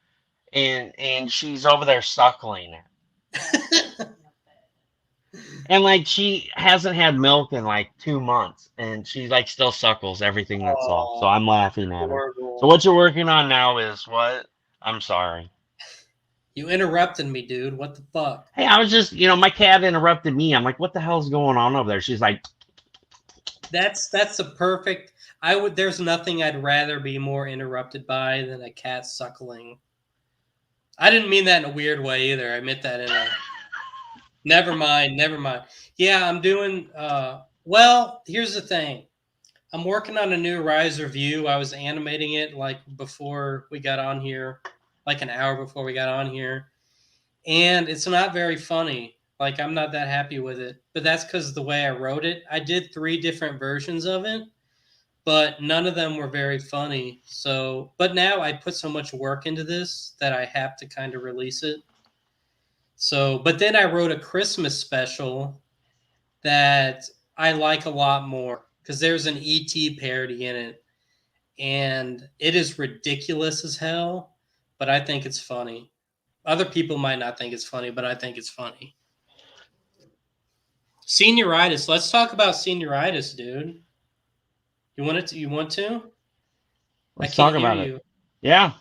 and she's over there suckling it. And like she hasn't had milk in like 2 months, and she like still suckles everything that's soft. So Oh, I'm laughing at her. So horrible. what you're working on now is what? I'm sorry. You interrupted me, dude. What the fuck? Hey, I was just, my cat interrupted me. I'm like, what the hell's going on over there? She's like, That's a perfect. I would. There's nothing I'd rather be more interrupted by than a cat suckling. I didn't mean that in a weird way either. I meant that in a. Never mind. Never mind. Yeah, I'm doing. Well, here's the thing. I'm working on a new Rise review. I was animating it like before we got on here, like an hour before we got on here, and it's not very funny. Like I'm not that happy with it, but that's because of the way I wrote it. I did three different versions of it, but none of them were very funny. So, but now I put so much work into this that I have to kind of release it. So, but then I wrote a Christmas special that I like a lot more because there's an ET parody in it, and it is ridiculous as hell, but I think it's funny. Other people might not think it's funny, but I think it's funny. Senioritis. Let's talk about senioritis, dude. You want it to? You want to? I let's talk can't hear about it. you. Yeah,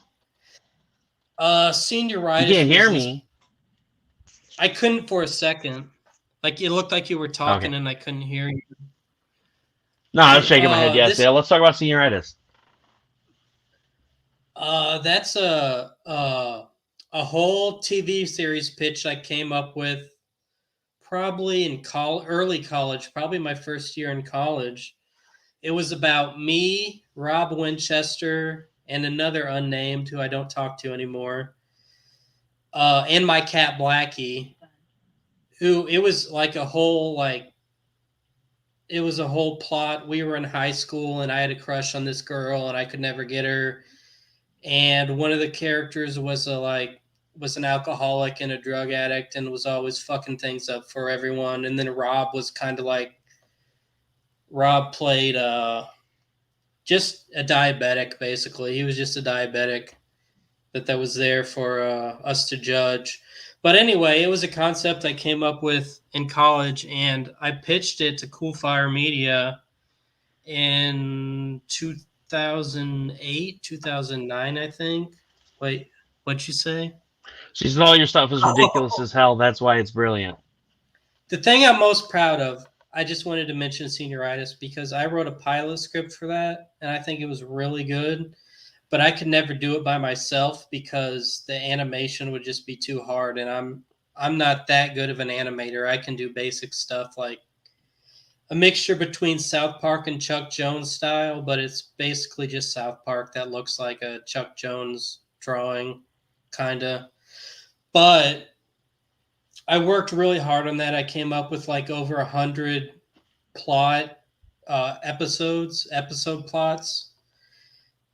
you Senioritis can't was hear this. me. I couldn't for a second. Like it looked like you were Okay. talking and I couldn't hear you. No, I was shaking my head. Yes, This yeah. Let's talk about senioritis. that's a whole TV series pitch I came up with probably in early college, probably my first year in college. It was about me, Rob Winchester, and another unnamed who I don't talk to anymore, and my cat Blackie. Who it was like a whole like it was a whole plot. We were in high school, and I had a crush on this girl, and I could never get her. And one of the characters was was an alcoholic and a drug addict, and was always fucking things up for everyone. And then Rob was kind of like Rob played just a diabetic, basically. He was just a diabetic that was there for us to judge. But anyway, it was a concept I came up with in college, and I pitched it to Cool Fire Media in 2008, 2009, I think. Wait, what'd you say? She said all your stuff is ridiculous as hell. That's why it's brilliant. The thing I'm most proud of, I just wanted to mention Senioritis because I wrote a pilot script for that, and I think it was really good. But I could never do it by myself because the animation would just be too hard, and I'm not that good of an animator. I can do basic stuff like a mixture between South Park and Chuck Jones style, but it's basically just South Park that looks like a Chuck Jones drawing, kind of. But I worked really hard on that. I came up with like over 100 plot episode plots,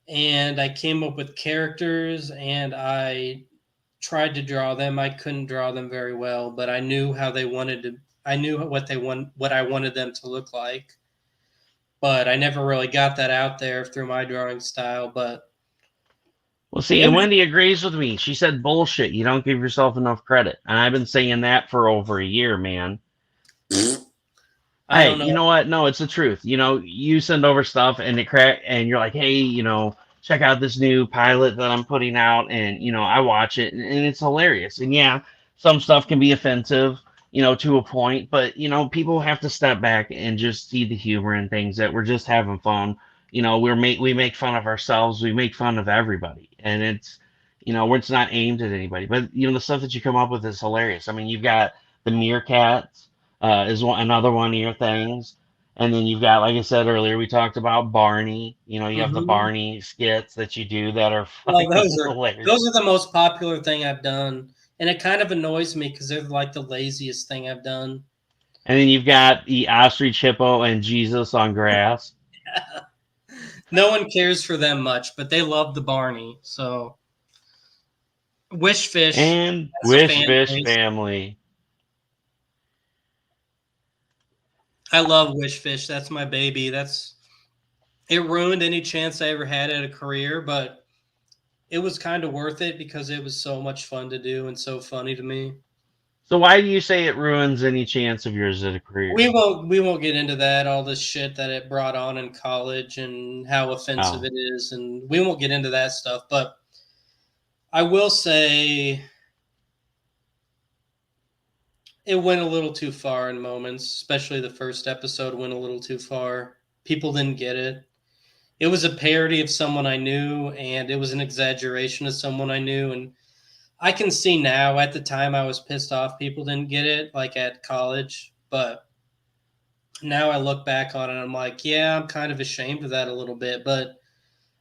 and I came up with characters, and I tried to draw them. I couldn't draw them very well, but I knew how they wanted to. I knew what I wanted them to look like, but I never really got that out there through my drawing style. But Well, see, it and was, Wendy agrees with me. She said bullshit. You don't give yourself enough credit, and I've been saying that for over a year, man. I Hey, don't you know. know what? No, it's the truth. You send over stuff and it crack, and you're like, hey, check out this new pilot that I'm putting out, and I watch it, and it's hilarious. And yeah, some stuff can be offensive, to a point, but people have to step back and just see the humor in things that we're just having fun. We make fun of ourselves, we make fun of everybody, and it's not aimed at anybody. But the stuff that you come up with is hilarious. I mean, you've got the meerkats is another one of your things. And then you've got, like I said earlier, we talked about Barney. You know, you have the Hmm. Barney skits that you do that are Well, fucking hilarious. those are the most popular thing I've done, and it kind of annoys me because they're like the laziest thing I've done. And then you've got the ostrich, hippo, and Jesus on grass. No one cares for them much, but they love the Barney. So Wishfish And has a Wish fan Fish base. Family. I love Wishfish. That's my baby. It ruined any chance I ever had at a career, but it was kind of worth it because it was so much fun to do and so funny to me. So why do you say it ruins any chance of yours at a career? We won't get into that, all this shit that it brought on in college and how offensive Oh, it is, and we won't get into that stuff, but I will say it went a little too far in moments, especially the first episode went a little too far. People didn't get it. It was a parody of someone I knew, and it was an exaggeration of someone I knew, and I can see now. At the time, I was pissed off people didn't get it, like at college. But now I look back on it, I'm like, yeah, I'm kind of ashamed of that a little bit. But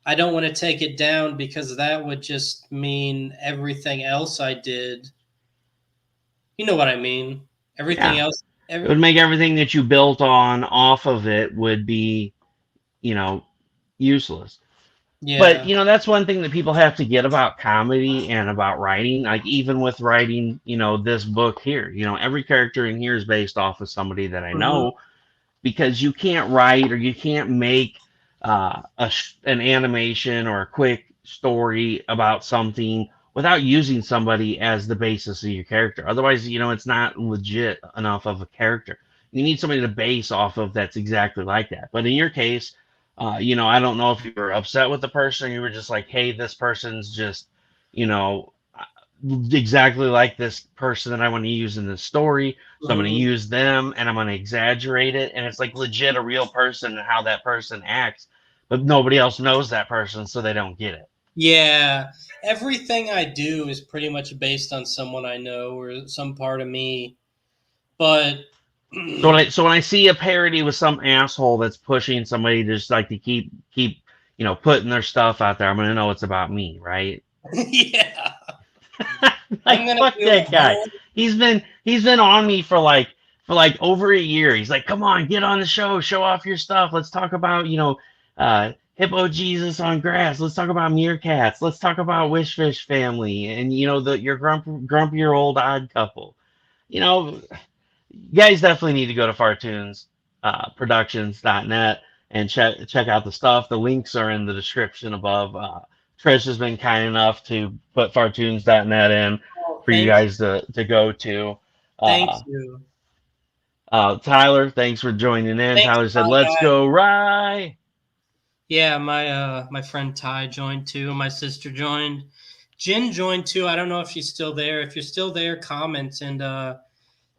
I don't want to take it down because that would just mean everything else I did. You know what I mean? Everything yeah. else. It would make everything that you built on off of it would be, you know, useless. But Yeah. that's one thing that people have to get about comedy and about writing. Like even with writing, this book here, every character in here is based off of somebody that I Hmm. know, because you can't write or you can't make an animation or a quick story about something without using somebody as the basis of your character. Otherwise, it's not legit enough of a character. You need somebody to base off of that's exactly like that. But in your case, I don't know if you were upset with the person or you were just like, hey, this person's just, you know, exactly like this person that I want to use in this story. So I'm going to Hmm. use them and I'm going to exaggerate it. And it's like legit a real person and how that person acts, but nobody else knows that person, so they don't get it. Yeah. Everything I do is pretty much based on someone I know or some part of me. But So when I see a parody with some asshole that's pushing somebody just like to keep putting their stuff out there, I'm gonna know it's about me, right? yeah, I'm Like gonna fuck feel that a guy. whole. He's been on me for like over a year. He's like, come on, get on the show, show off your stuff. Let's talk about Hippo Jesus on grass. Let's talk about meerkats. Let's talk about Wishfish family and your grumpier old odd couple. You know, you guys definitely need to go to Fartoons Productions.net and check out the stuff. The links are in the description above. Trish has been kind enough to put Fartoons.net in Oh, for you guys to go to. thank Uh, you, Tyler, thanks for joining in. thanks, Tyler said, my "Let's guy. go Rye." Yeah, my friend Ty joined too. My sister joined. Jen joined too. I don't know if she's still there. If you're still there, comment and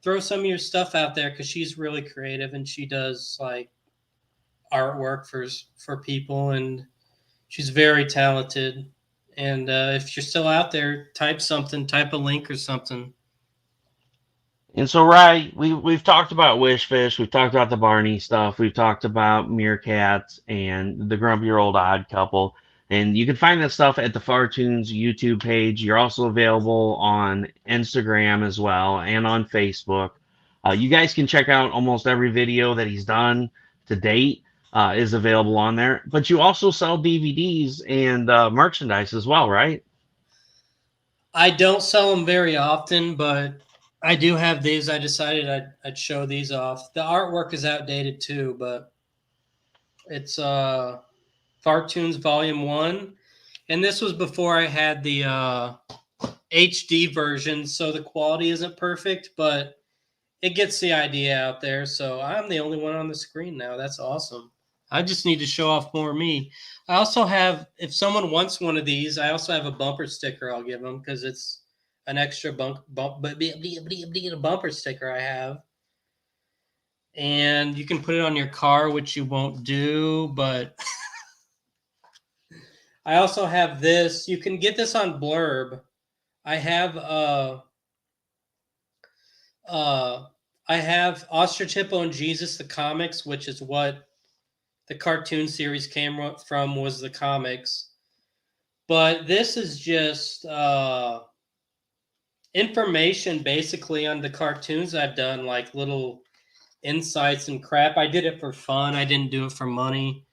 throw some of your stuff out there because she's really creative and she does like artwork for people and she's very talented. And if you're still out there, type something, type a link or something. And so, Rye, we've talked about Wishfish, we've talked about the Barney stuff, we've talked about meerkats and the grumpier old odd couple. And you can find that stuff at the Fartoons YouTube page. You're also available on Instagram as well and on Facebook. You guys can check out almost every video that he's done to date is available on there. But you also sell DVDs and merchandise as well, right? I don't sell them very often, but I do have these. I decided I'd show these off. The artwork is outdated too, but it's Fartoons Volume 1. And this was before I had the HD version, so the quality isn't perfect, but it gets the idea out there. So I'm the only one on the screen now. That's awesome. I just need to show off more of me. I also have, if someone wants one of these, I also have a bumper sticker I'll give them because it's an extra bumper sticker I have. And you can put it on your car, which you won't do, but I also have this. You can get this on Blurb. I have a I have Ostrich Hippo and Jesus the comics, which is what the cartoon series came from, was the comics. But this is just information basically on the cartoons I've done, like little insights and crap. I did it for fun. I didn't do it for money.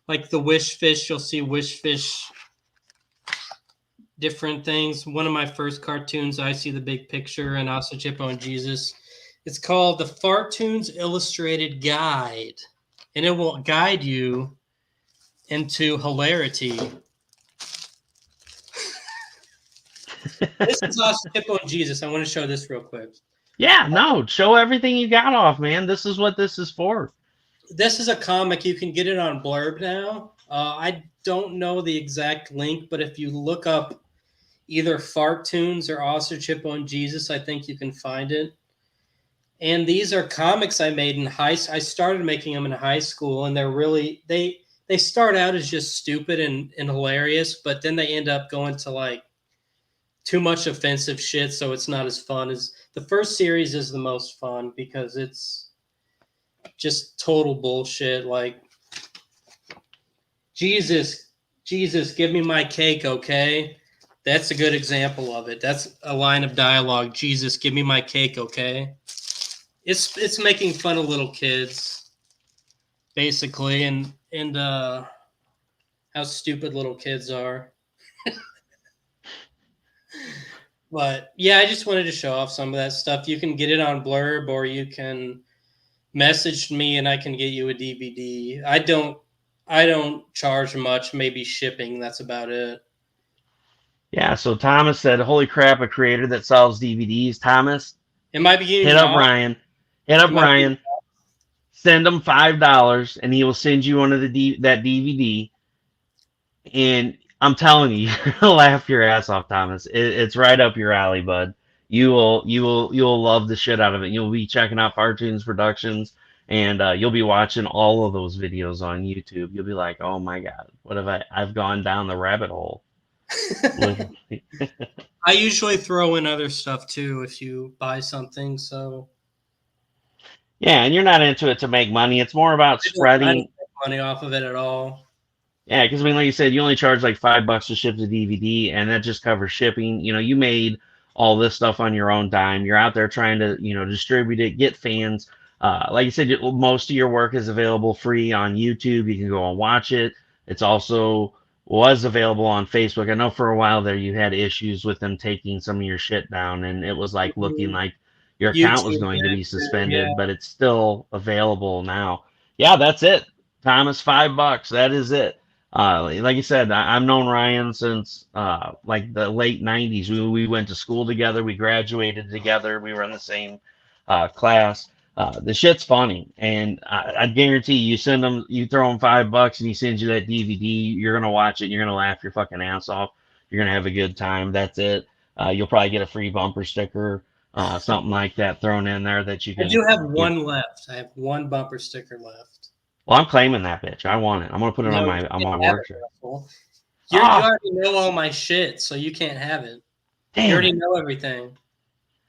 Like the Wish Fish, you'll see Wish Fish, different things. One of my first cartoons, I See the Big Picture, and also Chippo and Jesus. It's called the Fartoons Illustrated Guide, and it will guide you into hilarity. This is also Chippo and Jesus. I want to show this real quick. Yeah, no, show everything you got off, man. This is what this is for. This is a comic. You can get it on Blurb now. I don't know the exact link, but if you look up either Fartoons or Ostrich Hippo and Jesus, I think you can find it. And these are comics I made in I started making them in high school, and they're really they start out as just stupid and hilarious, but then they end up going to like too much offensive shit, so it's not as fun. As the first series is the most fun because it's just total bullshit. Like, Jesus, give me my cake, okay? That's a good example of it. That's a line of dialogue. Jesus, give me my cake, okay? It's making fun of little kids, basically, and how stupid little kids are. But yeah, I just wanted to show off some of that stuff. You can get it on Blurb, or you can message me and I can get you a DVD. I don't charge much, maybe shipping. That's about it. Yeah, so Thomas said, holy crap, a creator that sells DVDs. Thomas, It might be getting hit up Ryan. Hit up Ryan. Send him $5 and he will send you one of that DVD. And I'm telling you, you'll laugh your ass off, Thomas. It's right up your alley, bud. You'll love the shit out of it. You'll be checking out Fartoons Productions, and you'll be watching all of those videos on YouTube. You'll be like, oh my god, what have I've gone down the rabbit hole. I usually throw in other stuff too if you buy something. So yeah, and you're not into it to make money. It's more about spreading. I don't make money off of it at all. Yeah, because I mean, like you said, you only charge like $5 to ship the DVD, and that just covers shipping. You know, you made all this stuff on your own dime. You're out there trying to, distribute it, get fans. Like you said, most of your work is available free on YouTube. You can go and watch it. It's also was available on Facebook. I know for a while there you had issues with them taking some of your shit down, and it was like looking like your account was going to be suspended, but it's still available now. Yeah, that's it. Thomas, $5. That is it. Like you said, I've known Ryan since like the late 90s. We went to school together. We graduated together. We were in the same class. The shit's funny, and I guarantee you throw him $5 and he sends you that DVD. You're gonna watch it. And you're gonna laugh your fucking ass off. You're gonna have a good time. That's it. You'll probably get a free bumper sticker, something like that thrown in there that you can. I do have one left. I have one bumper sticker left. Well, I'm claiming that bitch. I want it. I'm gonna put it on my work shirt. You already know all my shit, so you can't have it. Damn, you already know everything.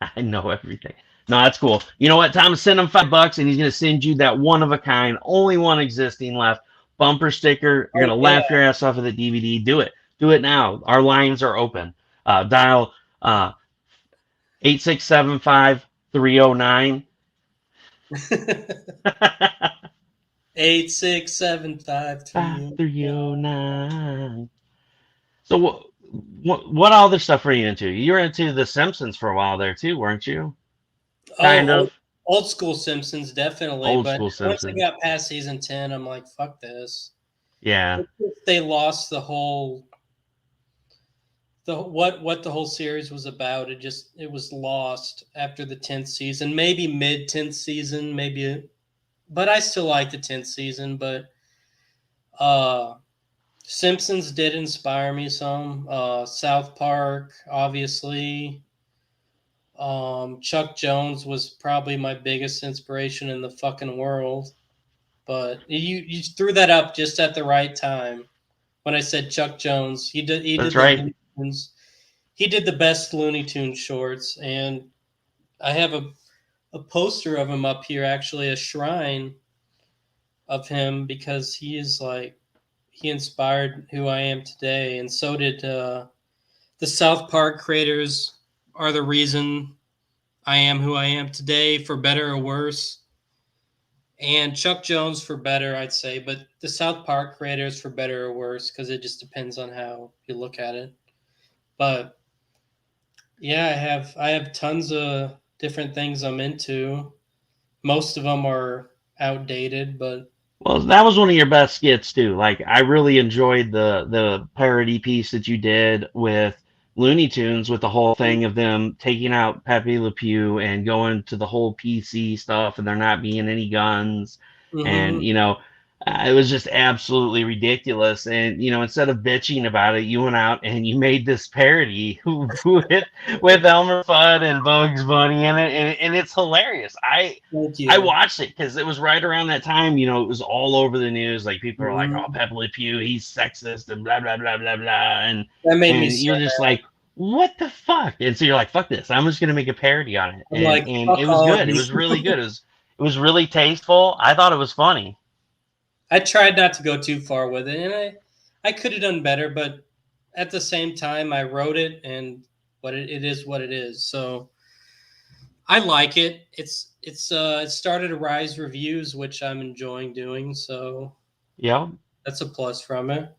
I know everything. No, that's cool. You know what, Thomas? Send him $5 and he's gonna send you that one of a kind, only one existing left bumper sticker. You're gonna laugh your ass off of the DVD. Do it. Do it now. Our lines are open. Dial 8675-309. 8675-309. So what other stuff are you into? You were into the Simpsons for a while there too, weren't you? Kind of. Old school Simpsons, definitely. Old school Simpsons. Once I got past season 10, I'm like, fuck this. Yeah. They lost the whole what the whole series was about. It was lost after the 10th season, maybe mid 10th season, but I still like the 10th season. But Simpsons did inspire me some. South Park, obviously. Chuck Jones was probably my biggest inspiration in the fucking world. But you threw that up just at the right time when I said Chuck Jones. That's right. He did the best Looney Tunes shorts, and I have a poster of him up here, actually, a shrine of him, because he is like, he inspired who I am today, and so did the South Park creators are the reason I am who I am today, for better or worse. And Chuck Jones for better, I'd say, but the South Park creators for better or worse, because it just depends on how you look at it. But yeah, I have tons of different things I'm into. Most of them are outdated, but Well, that was one of your best skits too. Like I really enjoyed the parody piece that you did with Looney Tunes, with the whole thing of them taking out Pepe Le Pew and going to the whole PC stuff, and there not being any guns, and mhm. it was just absolutely ridiculous. And instead of bitching about it, you went out and you made this parody with Elmer Fudd and Bugs Bunny in it, and it's hilarious. Thank I you. watched it because it was right around that time. It was all over the news. Like people are like, "Oh, Mhm. Pepe Le Pew, he's sexist," and blah blah blah blah blah, and That made me and sad. you're just like, "What the fuck?" And so you're like, "Fuck this! I'm just gonna make a parody on it," I'm and like, and it fuck was all of good. It you. was really good. It was really tasteful. I thought it was funny. I tried not to go too far with it, and I could have done better, but at the same time, I wrote it, and it is what it is. So I like it. It started to rise reviews, which I'm enjoying doing. So Yeah. that's a plus from it.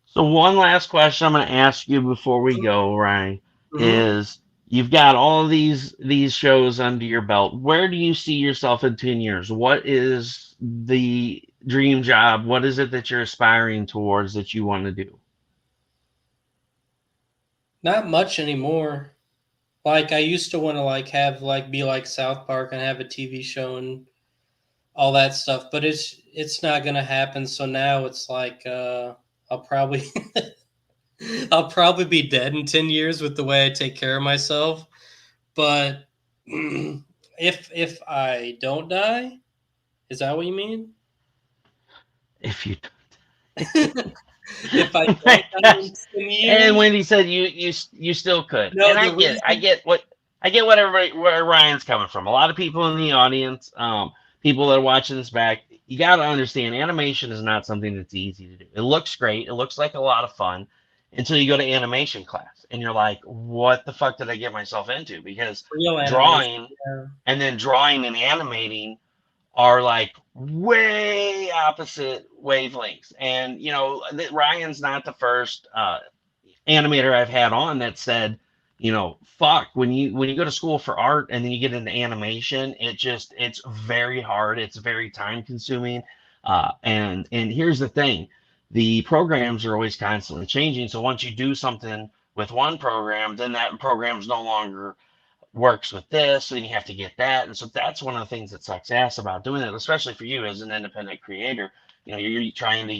So one last question I'm going to ask you before we go, Ryan, Mm-hmm. is you've got all of these shows under your belt. Where do you see yourself in 10 years? What is the dream job? What is it that you're aspiring towards that you want to do? Not much anymore. Like I used to want to have be like South Park and have a TV show and all that stuff, but it's not gonna happen. So now it's like I'll probably I'll probably be dead in 10 years with the way I take care of myself. But if I don't die, is that what you mean? If you If I Oh don't my die gosh. in 10 And years? Wendy said you still could. No, And the I reason. get what everybody where Ryan's coming from. A lot of people in the audience, people that are watching this back, you got to understand animation is not something that's easy to do. It looks great. It looks like a lot of fun until you go to animation class and you're like, what the fuck did I get myself into? Because Real animation. drawing Yeah. drawing and animating are like way opposite wavelengths. And Ryan's not the first animator I've had on that said, fuck, when you go to school for art and then you get into animation, it's very hard. It's very time consuming. And here's the thing, the programs are always constantly changing. So once you do something with one program, then that program's no longer works with this, and you have to get that. And so that's one of the things that sucks ass about doing it, especially for you as an independent creator. You're trying to,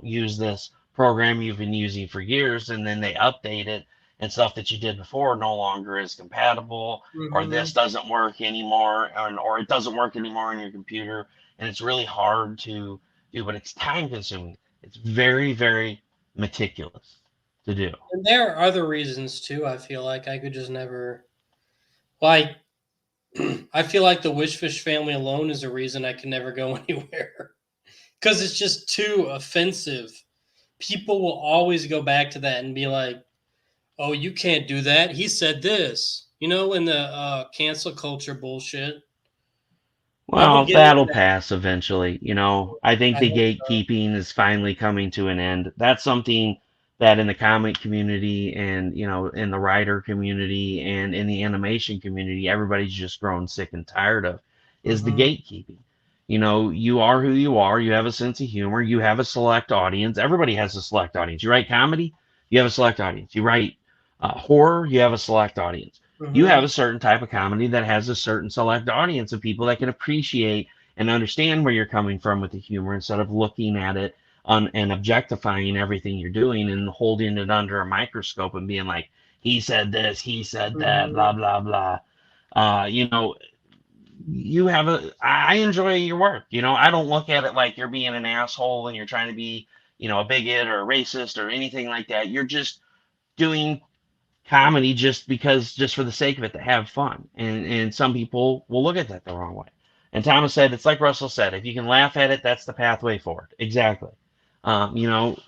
use this program you've been using for years, and then they update it, and stuff that you did before no longer is compatible, or Hmm. this doesn't work anymore, or it doesn't work anymore on your computer. And it's really hard to do, but it's time consuming. It's very, very meticulous to do. And there are other reasons too. I feel like I could just never like. I feel like the Wishfish family alone is a reason I can never go anywhere because it's just too offensive. People will always go back to that and be like, "Oh, you can't do that. He said this." In the cancel culture bullshit. I Well, won't get into that'll that. pass eventually. I think I the hope so. gatekeeping is finally coming to an end. That's something that in the comic community and, in the writer community and in the animation community, everybody's just grown sick and tired of is the Hmm. gatekeeping. You are who you are. You have a sense of humor. You have a select audience. Everybody has a select audience. You write comedy, you have a select audience. You write horror, you have a select audience. You have Hmm. a certain type of comedy that has a certain select audience of people that can appreciate and understand where you're coming from with the humor, instead of looking at it and objectifying everything you're doing and holding it under a microscope and being like, he said this, he said that, Hmm. blah blah blah. uh you know I enjoy your work. I don't look at it like you're being an asshole and you're trying to be, a bigot or a racist or anything like that. You're just doing comedy just for the sake of it, to have fun. And some people will look at that the wrong way. And Thomas said, it's like Russell said, if you can laugh at it, that's the pathway forward. Exactly. You know,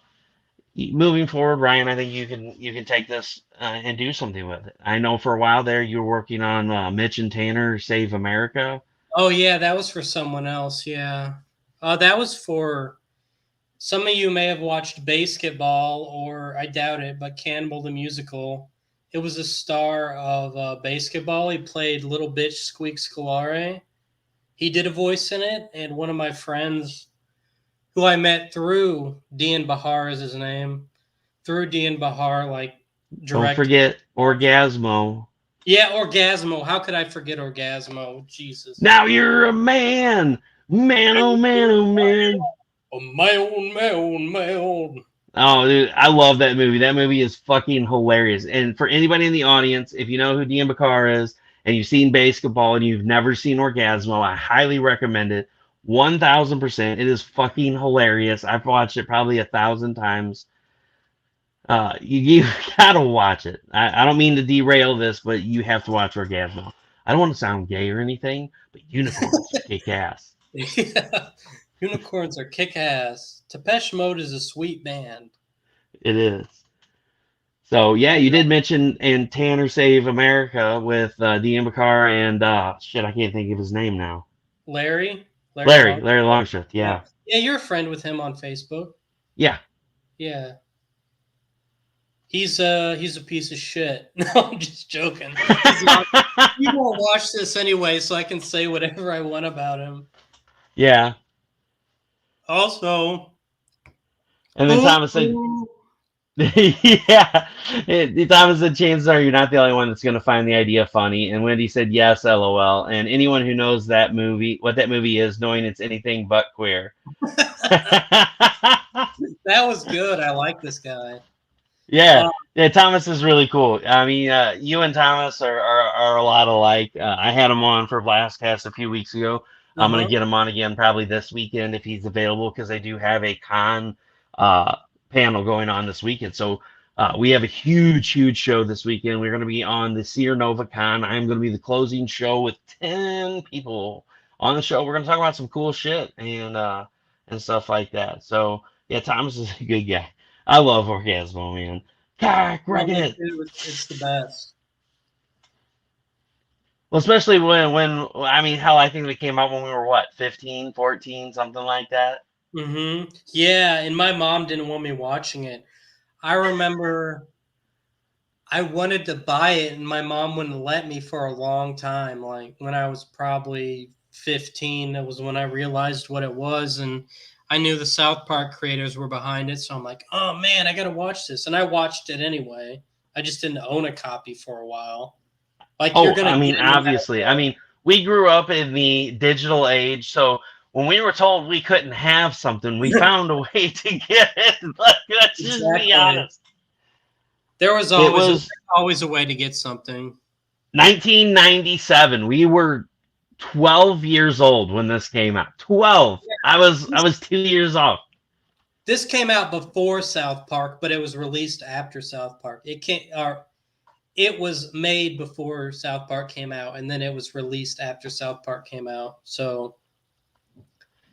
moving forward, Ryan, I think you can take this and do something with it. I know for a while there you were working on Mitch and Tanner Save America. Oh yeah, that was for someone else. Yeah, that was for some of you may have watched Basketball, or I doubt it, but Cannibal the Musical. It was a star of Basketball. He played Little Bitch Squeak Scolare. He did a voice in it, and one of my friends, who I met through Dean Bahar is his name, through Dean Bahar, like Don't direct. forget Orgasmo. Yeah, Orgasmo. How could I forget Orgasmo? Jesus. Now you're a man. Man, oh man, oh man. Oh, my own, my own. Oh, dude, I love that movie. That movie is fucking hilarious. And for anybody in the audience, if you know who Dean Bakar is and you've seen Basketball and you've never seen Orgasmo, I highly recommend it. 1000%. It is fucking hilarious. I've watched it probably 1,000 times. You gotta watch it. I don't mean to derail this, but you have to watch Orgasmo. I don't want to sound gay or anything, but unicorns kick ass. Yeah. Unicorns are kick ass. Depeche Mode is a sweet band. It is. So yeah, you did mention and Tanner Save America with Dean Bakar and shit, I can't think of his name now. Larry Larry Longstreth. Yeah. Yeah, you're a friend with him on Facebook. Yeah. Yeah. He's a piece of shit. No, I'm just joking. You won't watch this anyway, so I can say whatever I want about him. Yeah. Also, and then Thomas said, yeah. Thomas said, chances are you're not the only one that's going to find the idea funny. And Wendy said, yes, LOL. And anyone who knows that movie, what that movie is, knowing it's anything but queer. That was good. I like this guy. Yeah. Yeah, Thomas is really cool. I mean, you and Thomas are a lot alike. I had him on for Blastcast a few weeks ago. I'm going to get him on again probably this weekend if he's available, because they do have a con panel going on this weekend. So we have a huge show this weekend. We're going to be on the Sierra Nova Con. I'm going to be the closing show with 10 people on the show. We're going to talk about some cool shit and stuff like that. So yeah, Thomas is a good guy. I love Orgasmo, man. It's the best. Well, especially when I mean, hell, I think we came out when we were what, 15, 14, something like that. Mm-hmm. Yeah, and my mom didn't want me watching it. I remember I wanted to buy it, and my mom wouldn't let me for a long time. Like when I was probably 15, that was when I realized what it was, and I knew the South Park creators were behind it. So I'm like, oh man, I got to watch this. And I watched it anyway. I just didn't own a copy for a while. Like, oh, I mean, obviously. I mean, we grew up in the digital age. So when we were told we couldn't have something, we found a way to get it. Let's just be honest. There was always a way to get something. 1997. We were 12 years old when this came out. 12. I was 2 years off. This came out before South Park, but it was released after South Park. It was made before South Park came out, and then it was released after South Park came out. So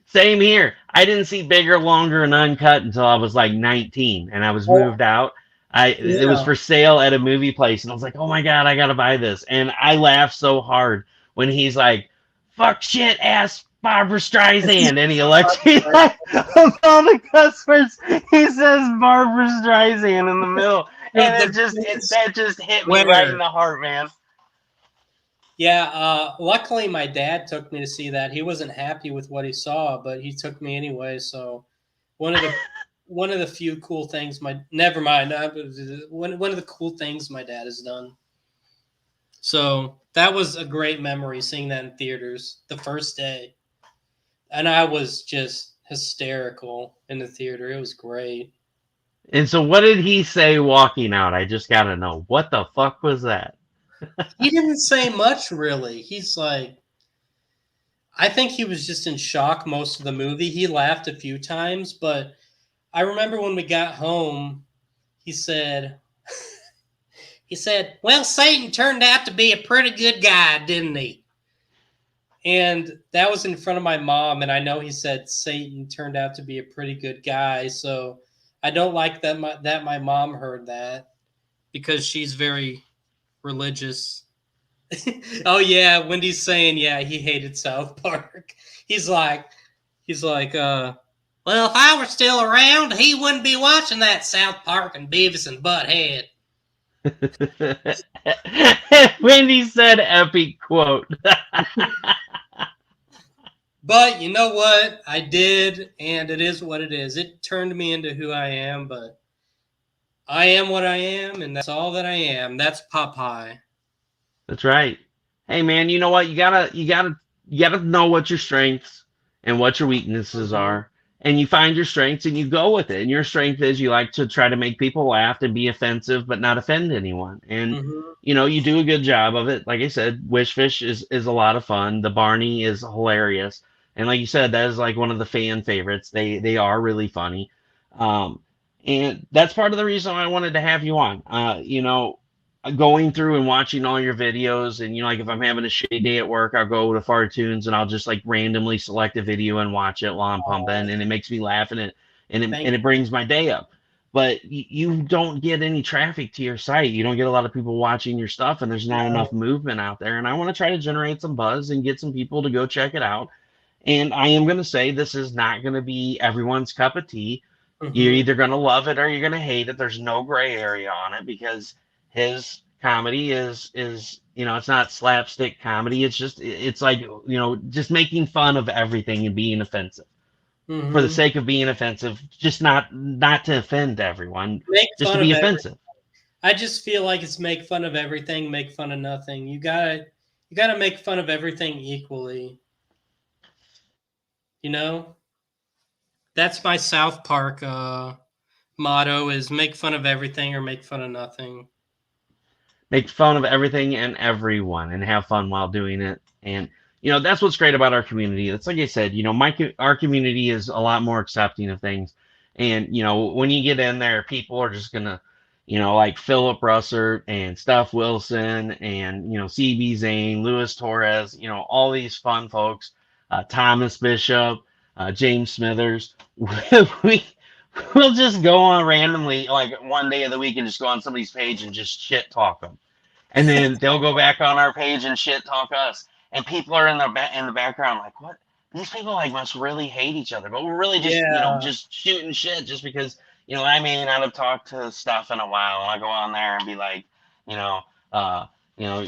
same here. I didn't see Bigger, Longer, and Uncut until I was like 19, and I was moved out. It was for sale at a movie place, and I was like, oh my God, I gotta buy this. And I laughed so hard when he's like, fuck shit ass Barbara Streisand, and he elects like of all the customers, he says Barbara Streisand in the middle. And that just hit me right in the heart, man. Yeah, luckily my dad took me to see that. He wasn't happy with what he saw, but he took me anyway. So one of the few cool things one of the cool things my dad has done. So that was a great memory, seeing that in theaters the first day. And I was just hysterical in the theater. It was great. And so what did he say walking out? I just got to know. What the fuck was that? He didn't say much, really. He's like, I think he was just in shock most of the movie. He laughed a few times, but I remember when we got home, he said, he said, well, Satan turned out to be a pretty good guy, didn't he? And that was in front of my mom, and I know he said Satan turned out to be a pretty good guy, so I don't like that my mom heard that because she's very religious. Oh yeah, Wendy's saying yeah he hated South Park. He's like, well, if I were still around, he wouldn't be watching that South Park and Beavis and Butthead. Wendy said epic quote. But you know what? I did, and it is what it is. It turned me into who I am, but I am what I am, and that's all that I am. That's Popeye. That's right. Hey man, you know what? You gotta know what your strengths and what your weaknesses Mm-hmm. are. And you find your strengths and you go with it. And your strength is you like to try to make people laugh and be offensive but not offend anyone. And Mm-hmm. you do a good job of it. Like I said, Wishfish is a lot of fun. The Barney is hilarious. And like you said, that is like one of the fan favorites. They are really funny. Um, and that's part of the reason I wanted to have you on. Going through and watching all your videos, and like if I'm having a shitty day at work, I'll go to Fartoons and I'll just like randomly select a video and watch it while I'm pumping, and it makes me laugh, and it brings my day up. But you don't get any traffic to your site. You don't get a lot of people watching your stuff, and there's not enough movement out there. And I want to try to generate some buzz and get some people to go check it out. And I am going to say this is not going to be everyone's cup of tea. You're Mm-hmm. either going to love it or you're going to hate it. There's no gray area on it because his comedy is it's not slapstick comedy. It's like just making fun of everything and being offensive for the Mm-hmm. sake of being offensive, just not to offend everyone, Make just to fun be of everything. offensive. I just feel like it's make fun of everything, make fun of nothing. You gotta make fun of everything equally. You know, that's my South Park motto: is make fun of everything or make fun of nothing. Make fun of everything and everyone and have fun while doing it. And that's what's great about our community. It's like I said, our community is a lot more accepting of things. And when you get in there, people are just gonna like Philip Russert and Steph Wilson and CB Zane, Luis Torres, all these fun folks, Thomas Bishop, James Smithers. we we'll just go on randomly like one day of the week and just go on somebody's page and just shit talk them, and then they'll go back on our page and shit talk us. And people are in the background like, what? These people like must really hate each other, but we're really just Yeah, just shooting shit just because I may not have talked to Stuff in a while, and I go on there and be like, you know, uh, you know,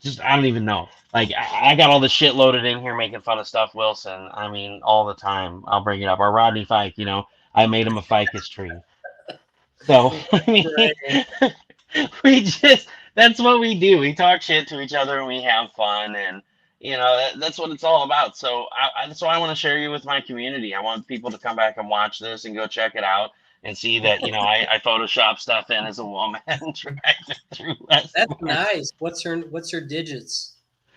just I don't even know. Like I got all the shit loaded in here making fun of Stuff Wilson. I mean, all the time I'll bring it up. Or Rodney Fike, I made him a ficus tree. So I right. mean, we just that's what we do. We talk shit to each other and we have fun, and that's what it's all about. So that's why I want to share you with my community. I want people to come back and watch this and go check it out and see that I Photoshop stuff in as a woman driving through That's Westmore. nice. What's her digits?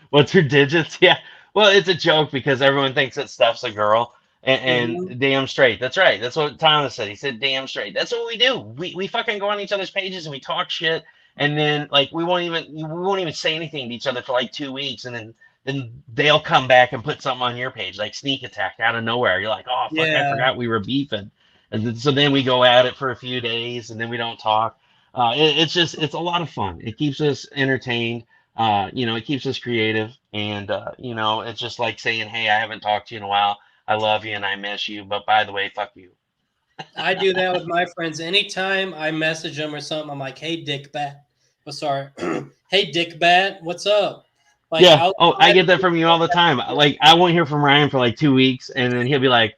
What's her digits? Yeah. Well, it's a joke because everyone thinks that Steph's a girl. Mm-hmm. And damn straight. That's right. That's what Thomas said. He said damn straight. That's what we do. We fucking go on each other's pages and we talk shit, and then like we won't even say anything to each other for like 2 weeks, and then they'll come back and put something on your page like sneak attack out of nowhere. You're like, oh fuck, I Yeah, forgot we were beefing, and so then we go at it for a few days and then we don't talk. It's a lot of fun. It keeps us entertained. It keeps us creative, and it's just like saying, hey, I haven't talked to you in a while. I love you and I miss you, but by the way, fuck you. I do that with my friends. Anytime I message them or something, I'm like, "Hey, Dick Bat." Oh, sorry. Hey, Dick Bat, what's up? Like, Yeah. I'll Oh, I get that from you all the time. Like, I won't hear from Ryan for like 2 weeks, and then he'll be like,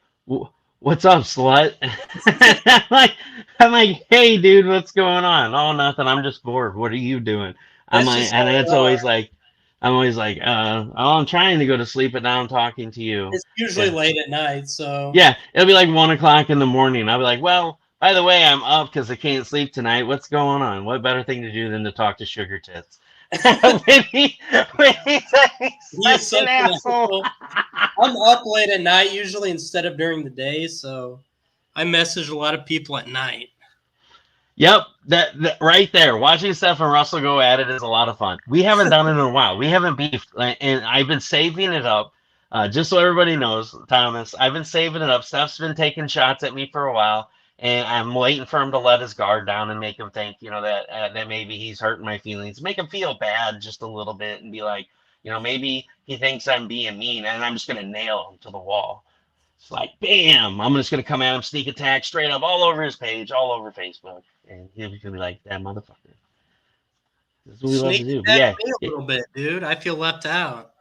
"What's up, slut?" I'm like, "Hey, dude, what's going on?" "Oh, nothing. I'm just bored. What are you doing?" I'm That's like, just and how it's we are. always like, "Oh, I'm trying to go to sleep, but now I'm talking to you." It's usually Yeah. late at night, so Yeah, it'll be like 1 o'clock in the morning. I'll be like, well, by the way, I'm up because I can't sleep tonight. What's going on? What better thing to do than to talk to Sugar Tits? when, he, when he's like, he such is an such an asshole. asshole. I'm up late at night usually instead of during the day, so I message a lot of people at night. Yep, that right there. Watching Steph and Russell go at it is a lot of fun. We haven't done it in a while. We haven't beefed, and I've been saving it up. Just so everybody knows, Thomas, I've been saving it up. Steph's been taking shots at me for a while, and I'm waiting for him to let his guard down and make him think, that maybe he's hurting my feelings, make him feel bad just a little bit, and be like, maybe he thinks I'm being mean, and I'm just gonna nail him to the wall. It's like, bam! I'm just gonna come at him, sneak attack, straight up, all over his page, all over Facebook, and he'll be like, "That motherfucker." That's what we love to Sneak do. But attack yeah, me a little bit, dude. I feel left out.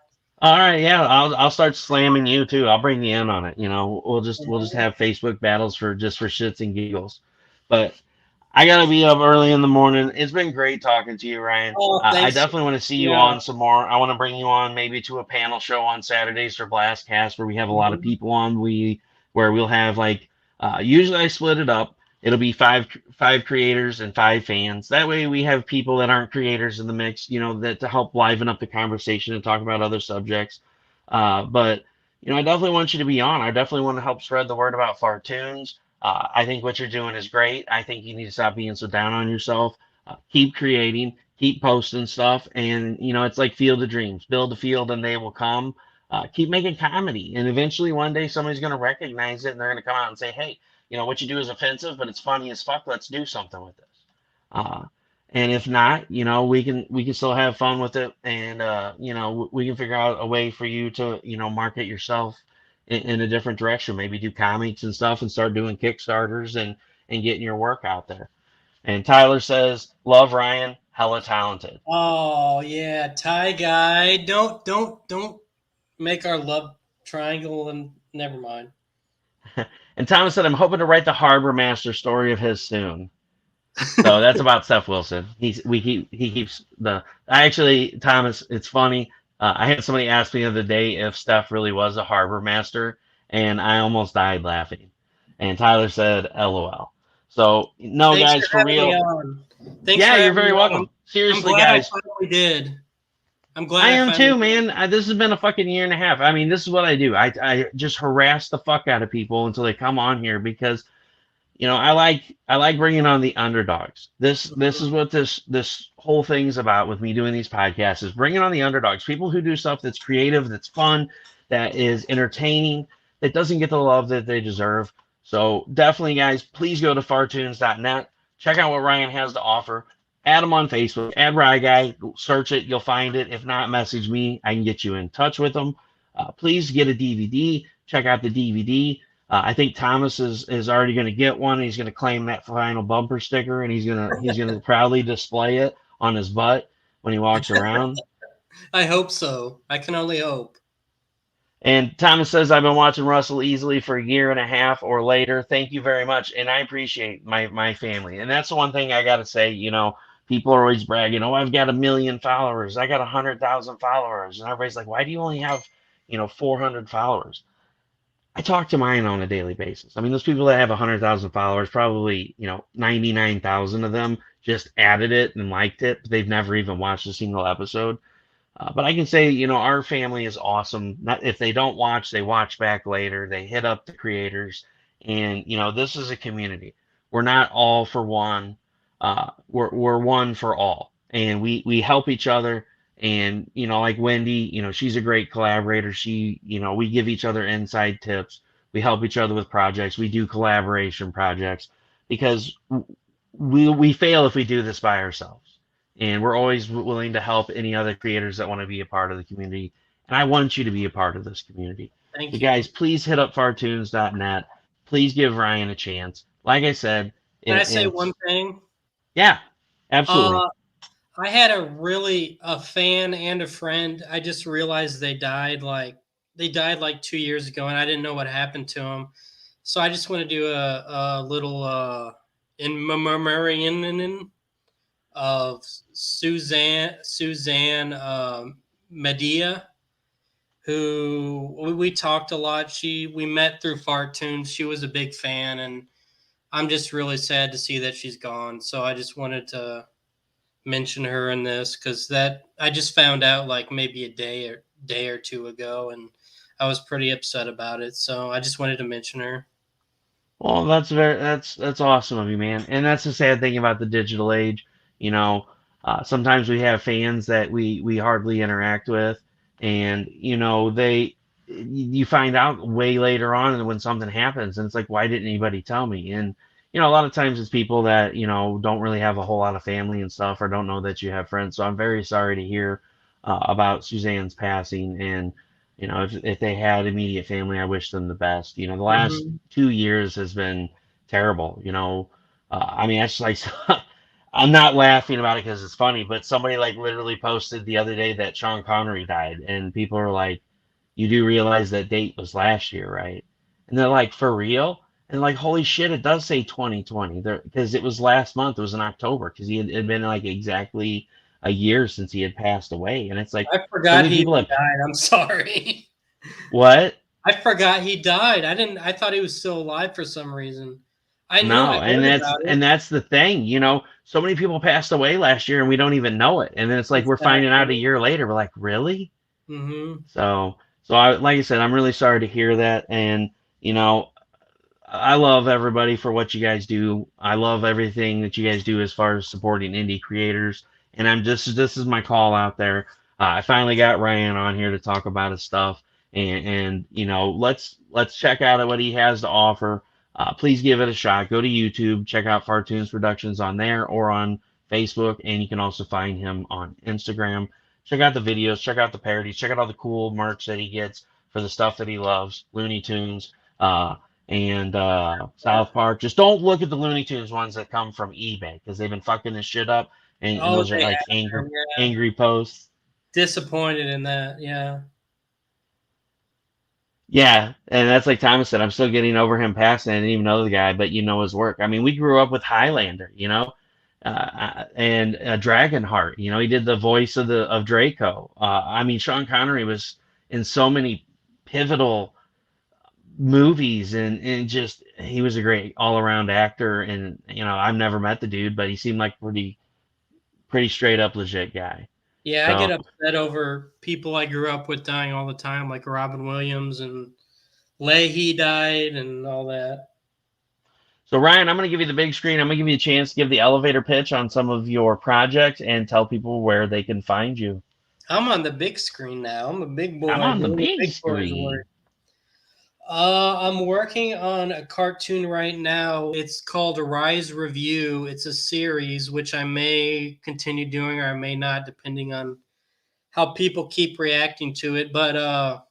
all right, yeah, I'll start slamming you too. I'll bring you in on it. We'll just Mhm. have Facebook battles for shits and giggles. But I gotta be up early in the morning. It's been great talking to you, Ryan. Oh, I thanks. definitely want to see you Yeah. on some more. I want to bring you on maybe to a panel show on Saturdays for Blastcast where we have a lot of Mhm. people on. Where we'll have like usually I split it up. It'll be five creators and five fans. That way we have people that aren't creators in the mix. That to help liven up the conversation and talk about other subjects. But I definitely want you to be on. I definitely want to help spread the word about Fartoons. I think what you're doing is great. I think you need to stop being so down on yourself. Keep creating, keep posting stuff, and it's like Field of Dreams. Build a field, and they will come. Keep making comedy, and eventually one day somebody's going to recognize it, and they're going to come out and say, "Hey, what you do is offensive, but it's funny as fuck. Let's do something with this." Uh, and if not, we can still have fun with it, and we can figure out a way for you to market yourself in a different direction. Maybe do comics and stuff, and start doing Kickstarters and getting your work out there. And Tyler says, "Love Ryan, hella talented." Oh yeah, Thai guy. Don't make our love triangle and never mind. And Thomas said, "I'm hoping to write the Harbor Master story of his soon." So that's about Seth Wilson. He keeps the. I actually, Thomas, it's funny. I had somebody ask me the other day if Steph really was a harbor master, and I almost died laughing. And Tyler said, "LOL." So no, Thanks guys, for for having me real. on. Thanks Yeah, for you're having me very on. welcome. I'm Seriously, glad I guys, finally did. I'm I glad I am finally too, did. man. This has been a fucking year and a half. I mean, this is what I do. I just harass the fuck out of people until they come on here because I like bringing on the underdogs. This is what this whole thing's about with me doing these podcasts is bringing on the underdogs, people who do stuff that's creative, that's fun, that is entertaining, that doesn't get the love that they deserve. So definitely, guys, please go to fartoons.net, check out what Ryan has to offer. Add him on Facebook, add Rye Guy, search it, you'll find it. If not, message me. I can get you in touch with him. Please get a DVD. Check out the DVD. I think Thomas is already going to get one. He's going to claim that final bumper sticker, and he's gonna proudly display it on his butt when he walks around. I hope so. I can only hope. And Thomas says, "I've been watching Russell easily for a year and a half or later. Thank you very much, and I appreciate my family." And that's the one thing I got to say. People are always bragging, "Oh, I've got 1 million followers. I got 100,000 followers," and everybody's like, "Why do you only have 400 followers?" I talk to mine on a daily basis. I mean, those people that have 100,000 followers, probably 99,000 of them just added it and liked it, but they've never even watched a single episode. But I can say, our family is awesome. Not, if they don't watch, they watch back later. They hit up the creators, and this is a community. We're not all for one. We're one for all, and we help each other. And like Wendy, she's a great collaborator. We give each other inside tips. We help each other with projects. We do collaboration projects because we fail if we do this by ourselves, and we're always willing to help any other creators that want to be a part of the community. And I want you to be a part of this community. So, Thank you. guys, please hit up fartoons.net. Please give Ryan a chance. Like I said, Can I say one it's thing? yeah, absolutely. Uh, I had a fan and a friend. I just realized they died like 2 years ago, and I didn't know what happened to them. So I just want to do a little in memoriam of Suzanne Medea, who we talked a lot. We met through Fartoons. She was a big fan, and I'm just really sad to see that she's gone. So I just wanted to mention her in this because that I just found out like maybe a day or two ago, and I was pretty upset about it. So I just wanted to mention her. Well, that's awesome of you, man. And that's the sad thing about the digital age. You know, sometimes we have fans that we hardly interact with, and you find out way later on when something happens, and it's like, why didn't anybody tell me? And a lot of times it's people that don't really have a whole lot of family and stuff, or don't know that you have friends. So I'm very sorry to hear about Suzanne's passing, and if they had immediate family, I wish them the best. The last Hmm. 2 years has been terrible. I mean, actually, I'm not laughing about it because it's funny, but somebody like literally posted the other day that Sean Connery died, and people are like, "You do realize that date was last year, right?" And they're like, "For real?" And like, holy shit, it does say 2020 there because it was last month. It was in October because it had been like exactly a year since he had passed away, and it's like I so forgot many he people even have died. I'm sorry. what. I forgot he died. I didn't. I thought he was still alive for some reason. I knew I No, and heard that's about and it. that's the thing, so many people passed away last year and we don't even know it. And then it's like we're finding out a Exactly. year later. We're like, really? Hmm. So like I said, I'm really sorry to hear that. And you know, I love everybody for what you guys do. I love everything that you guys do as far as supporting indie creators. And this is my call out there. I finally got Ryan on here to talk about his stuff, and let's check out what he has to offer. Please give it a shot. Go to YouTube, check out Fartoons Productions on there or on Facebook, and you can also find him on Instagram. Check out the videos, check out the parodies, check out all the cool merch that he gets for the stuff that he loves, Looney Tunes. And South Park. Just don't look at the Looney Tunes ones that come from eBay because they've been fucking this shit up, and Oh, those are they like have. Yeah. angry posts. Disappointed in that. Yeah. Yeah, and that's like Thomas said. I'm still getting over him passing. I didn't even know the guy, but his work. I mean, we grew up with Highlander, and Dragonheart. He did the voice of Draco. I mean, Sean Connery was in so many pivotal movies, and just he was a great all around actor. And I've never met the dude, but he seemed like pretty straight up legit guy. Yeah, I get So upset over people I grew up with dying all the time, like Robin Williams and Leahy died and all that. so Ryan, I'm gonna give you the big screen. I'm gonna give you a chance to give the elevator pitch on some of your projects and tell people where they can find you. I'm on the big screen now. I'm a big I'm boy on the doing the big big boys work. screen. I'm working on a cartoon right now. It's called Rise Review. It's a series which I may continue doing or I may not, depending on how people keep reacting to it. But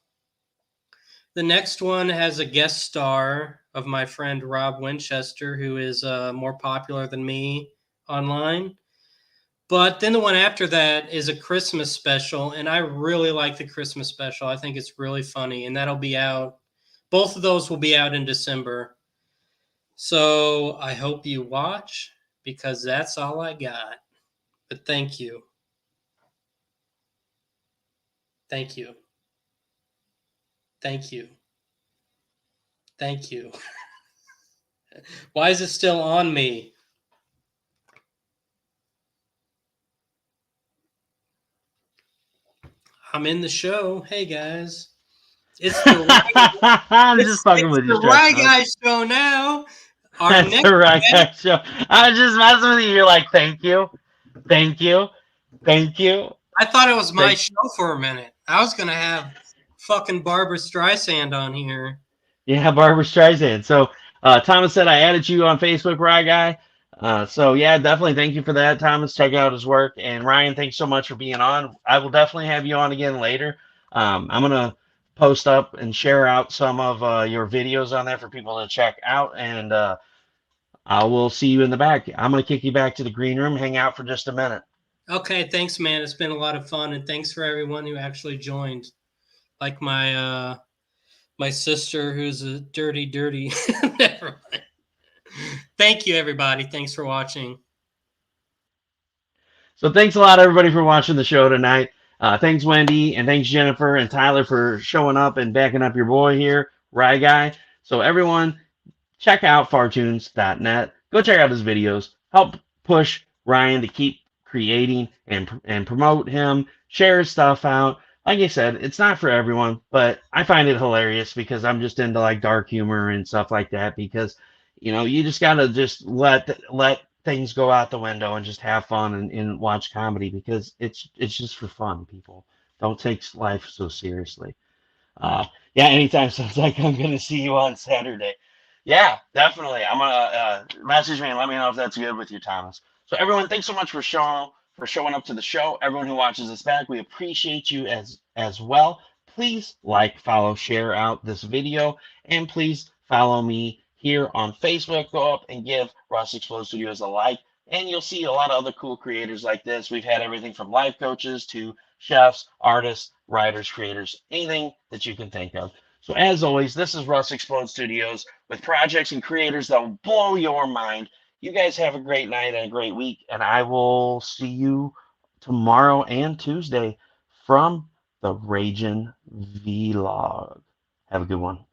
the next one has a guest star of my friend Rob Winchester, who is more popular than me online. But then the one after that is a Christmas special, and I really like the Christmas special. I think it's really funny, and that'll be out. Both of those will be out in December. So I hope you watch because that's all I got. But thank you. Thank you. Thank you. Thank you. Why is it still on me? I'm in the show. Hey guys. It's the I'm just fucking it's with you, the Rye Stretch. Guy show now. Our That's next the right guest, guy show. I was just messing with you. You're like, thank you, thank you, I thought it was my thank. show for a minute. I was gonna have fucking Barbara Streisand on here. Yeah, Barbara Streisand. So Thomas said I added you on Facebook, Rye Guy. So yeah, definitely thank you for that, Thomas. Check out his work. And Ryan, thanks so much for being on. I will definitely have you on again later. I'm gonna post up and share out some of your videos on there for people to check out. And I will see you in the back. I'm gonna kick you back to the green room, hang out for just a minute. Okay, thanks, man. It's been a lot of fun, and thanks for everyone who actually joined. Like my sister, who's a dirty. Never mind. Thank you, everybody. Thanks for watching. So thanks a lot, everybody, for watching the show tonight. Thanks, Wendy, and thanks, Jennifer and Tyler, for showing up and backing up your boy here, Rye Guy. So everyone, check out fartoons.net. Go check out his videos. Help push Ryan to keep creating and promote him. Share his stuff out. Like I said, it's not for everyone, but I find it hilarious because I'm just into like dark humor and stuff like that because You just gotta just let things go out the window and just have fun and watch comedy because it's just for fun, people. Don't take life so seriously. Uh, yeah, anytime sounds like I'm gonna see you on Saturday. Yeah, definitely. I'm gonna message me and let me know if that's good with you, Thomas. So everyone, thanks so much for showing up to the show. Everyone who watches us back, we appreciate you as well. Please like, follow, share out this video, and please follow me here on Facebook. Go up and give Russ Explode Studios a like, and you'll see a lot of other cool creators like this. We've had everything from life coaches to chefs, artists, writers, creators, anything that you can think of. So as always, this is Russ Explode Studios with projects and creators that will blow your mind. You guys have a great night and a great week, and I will see you tomorrow and Tuesday from the Ragin' Vlog. Have a good one.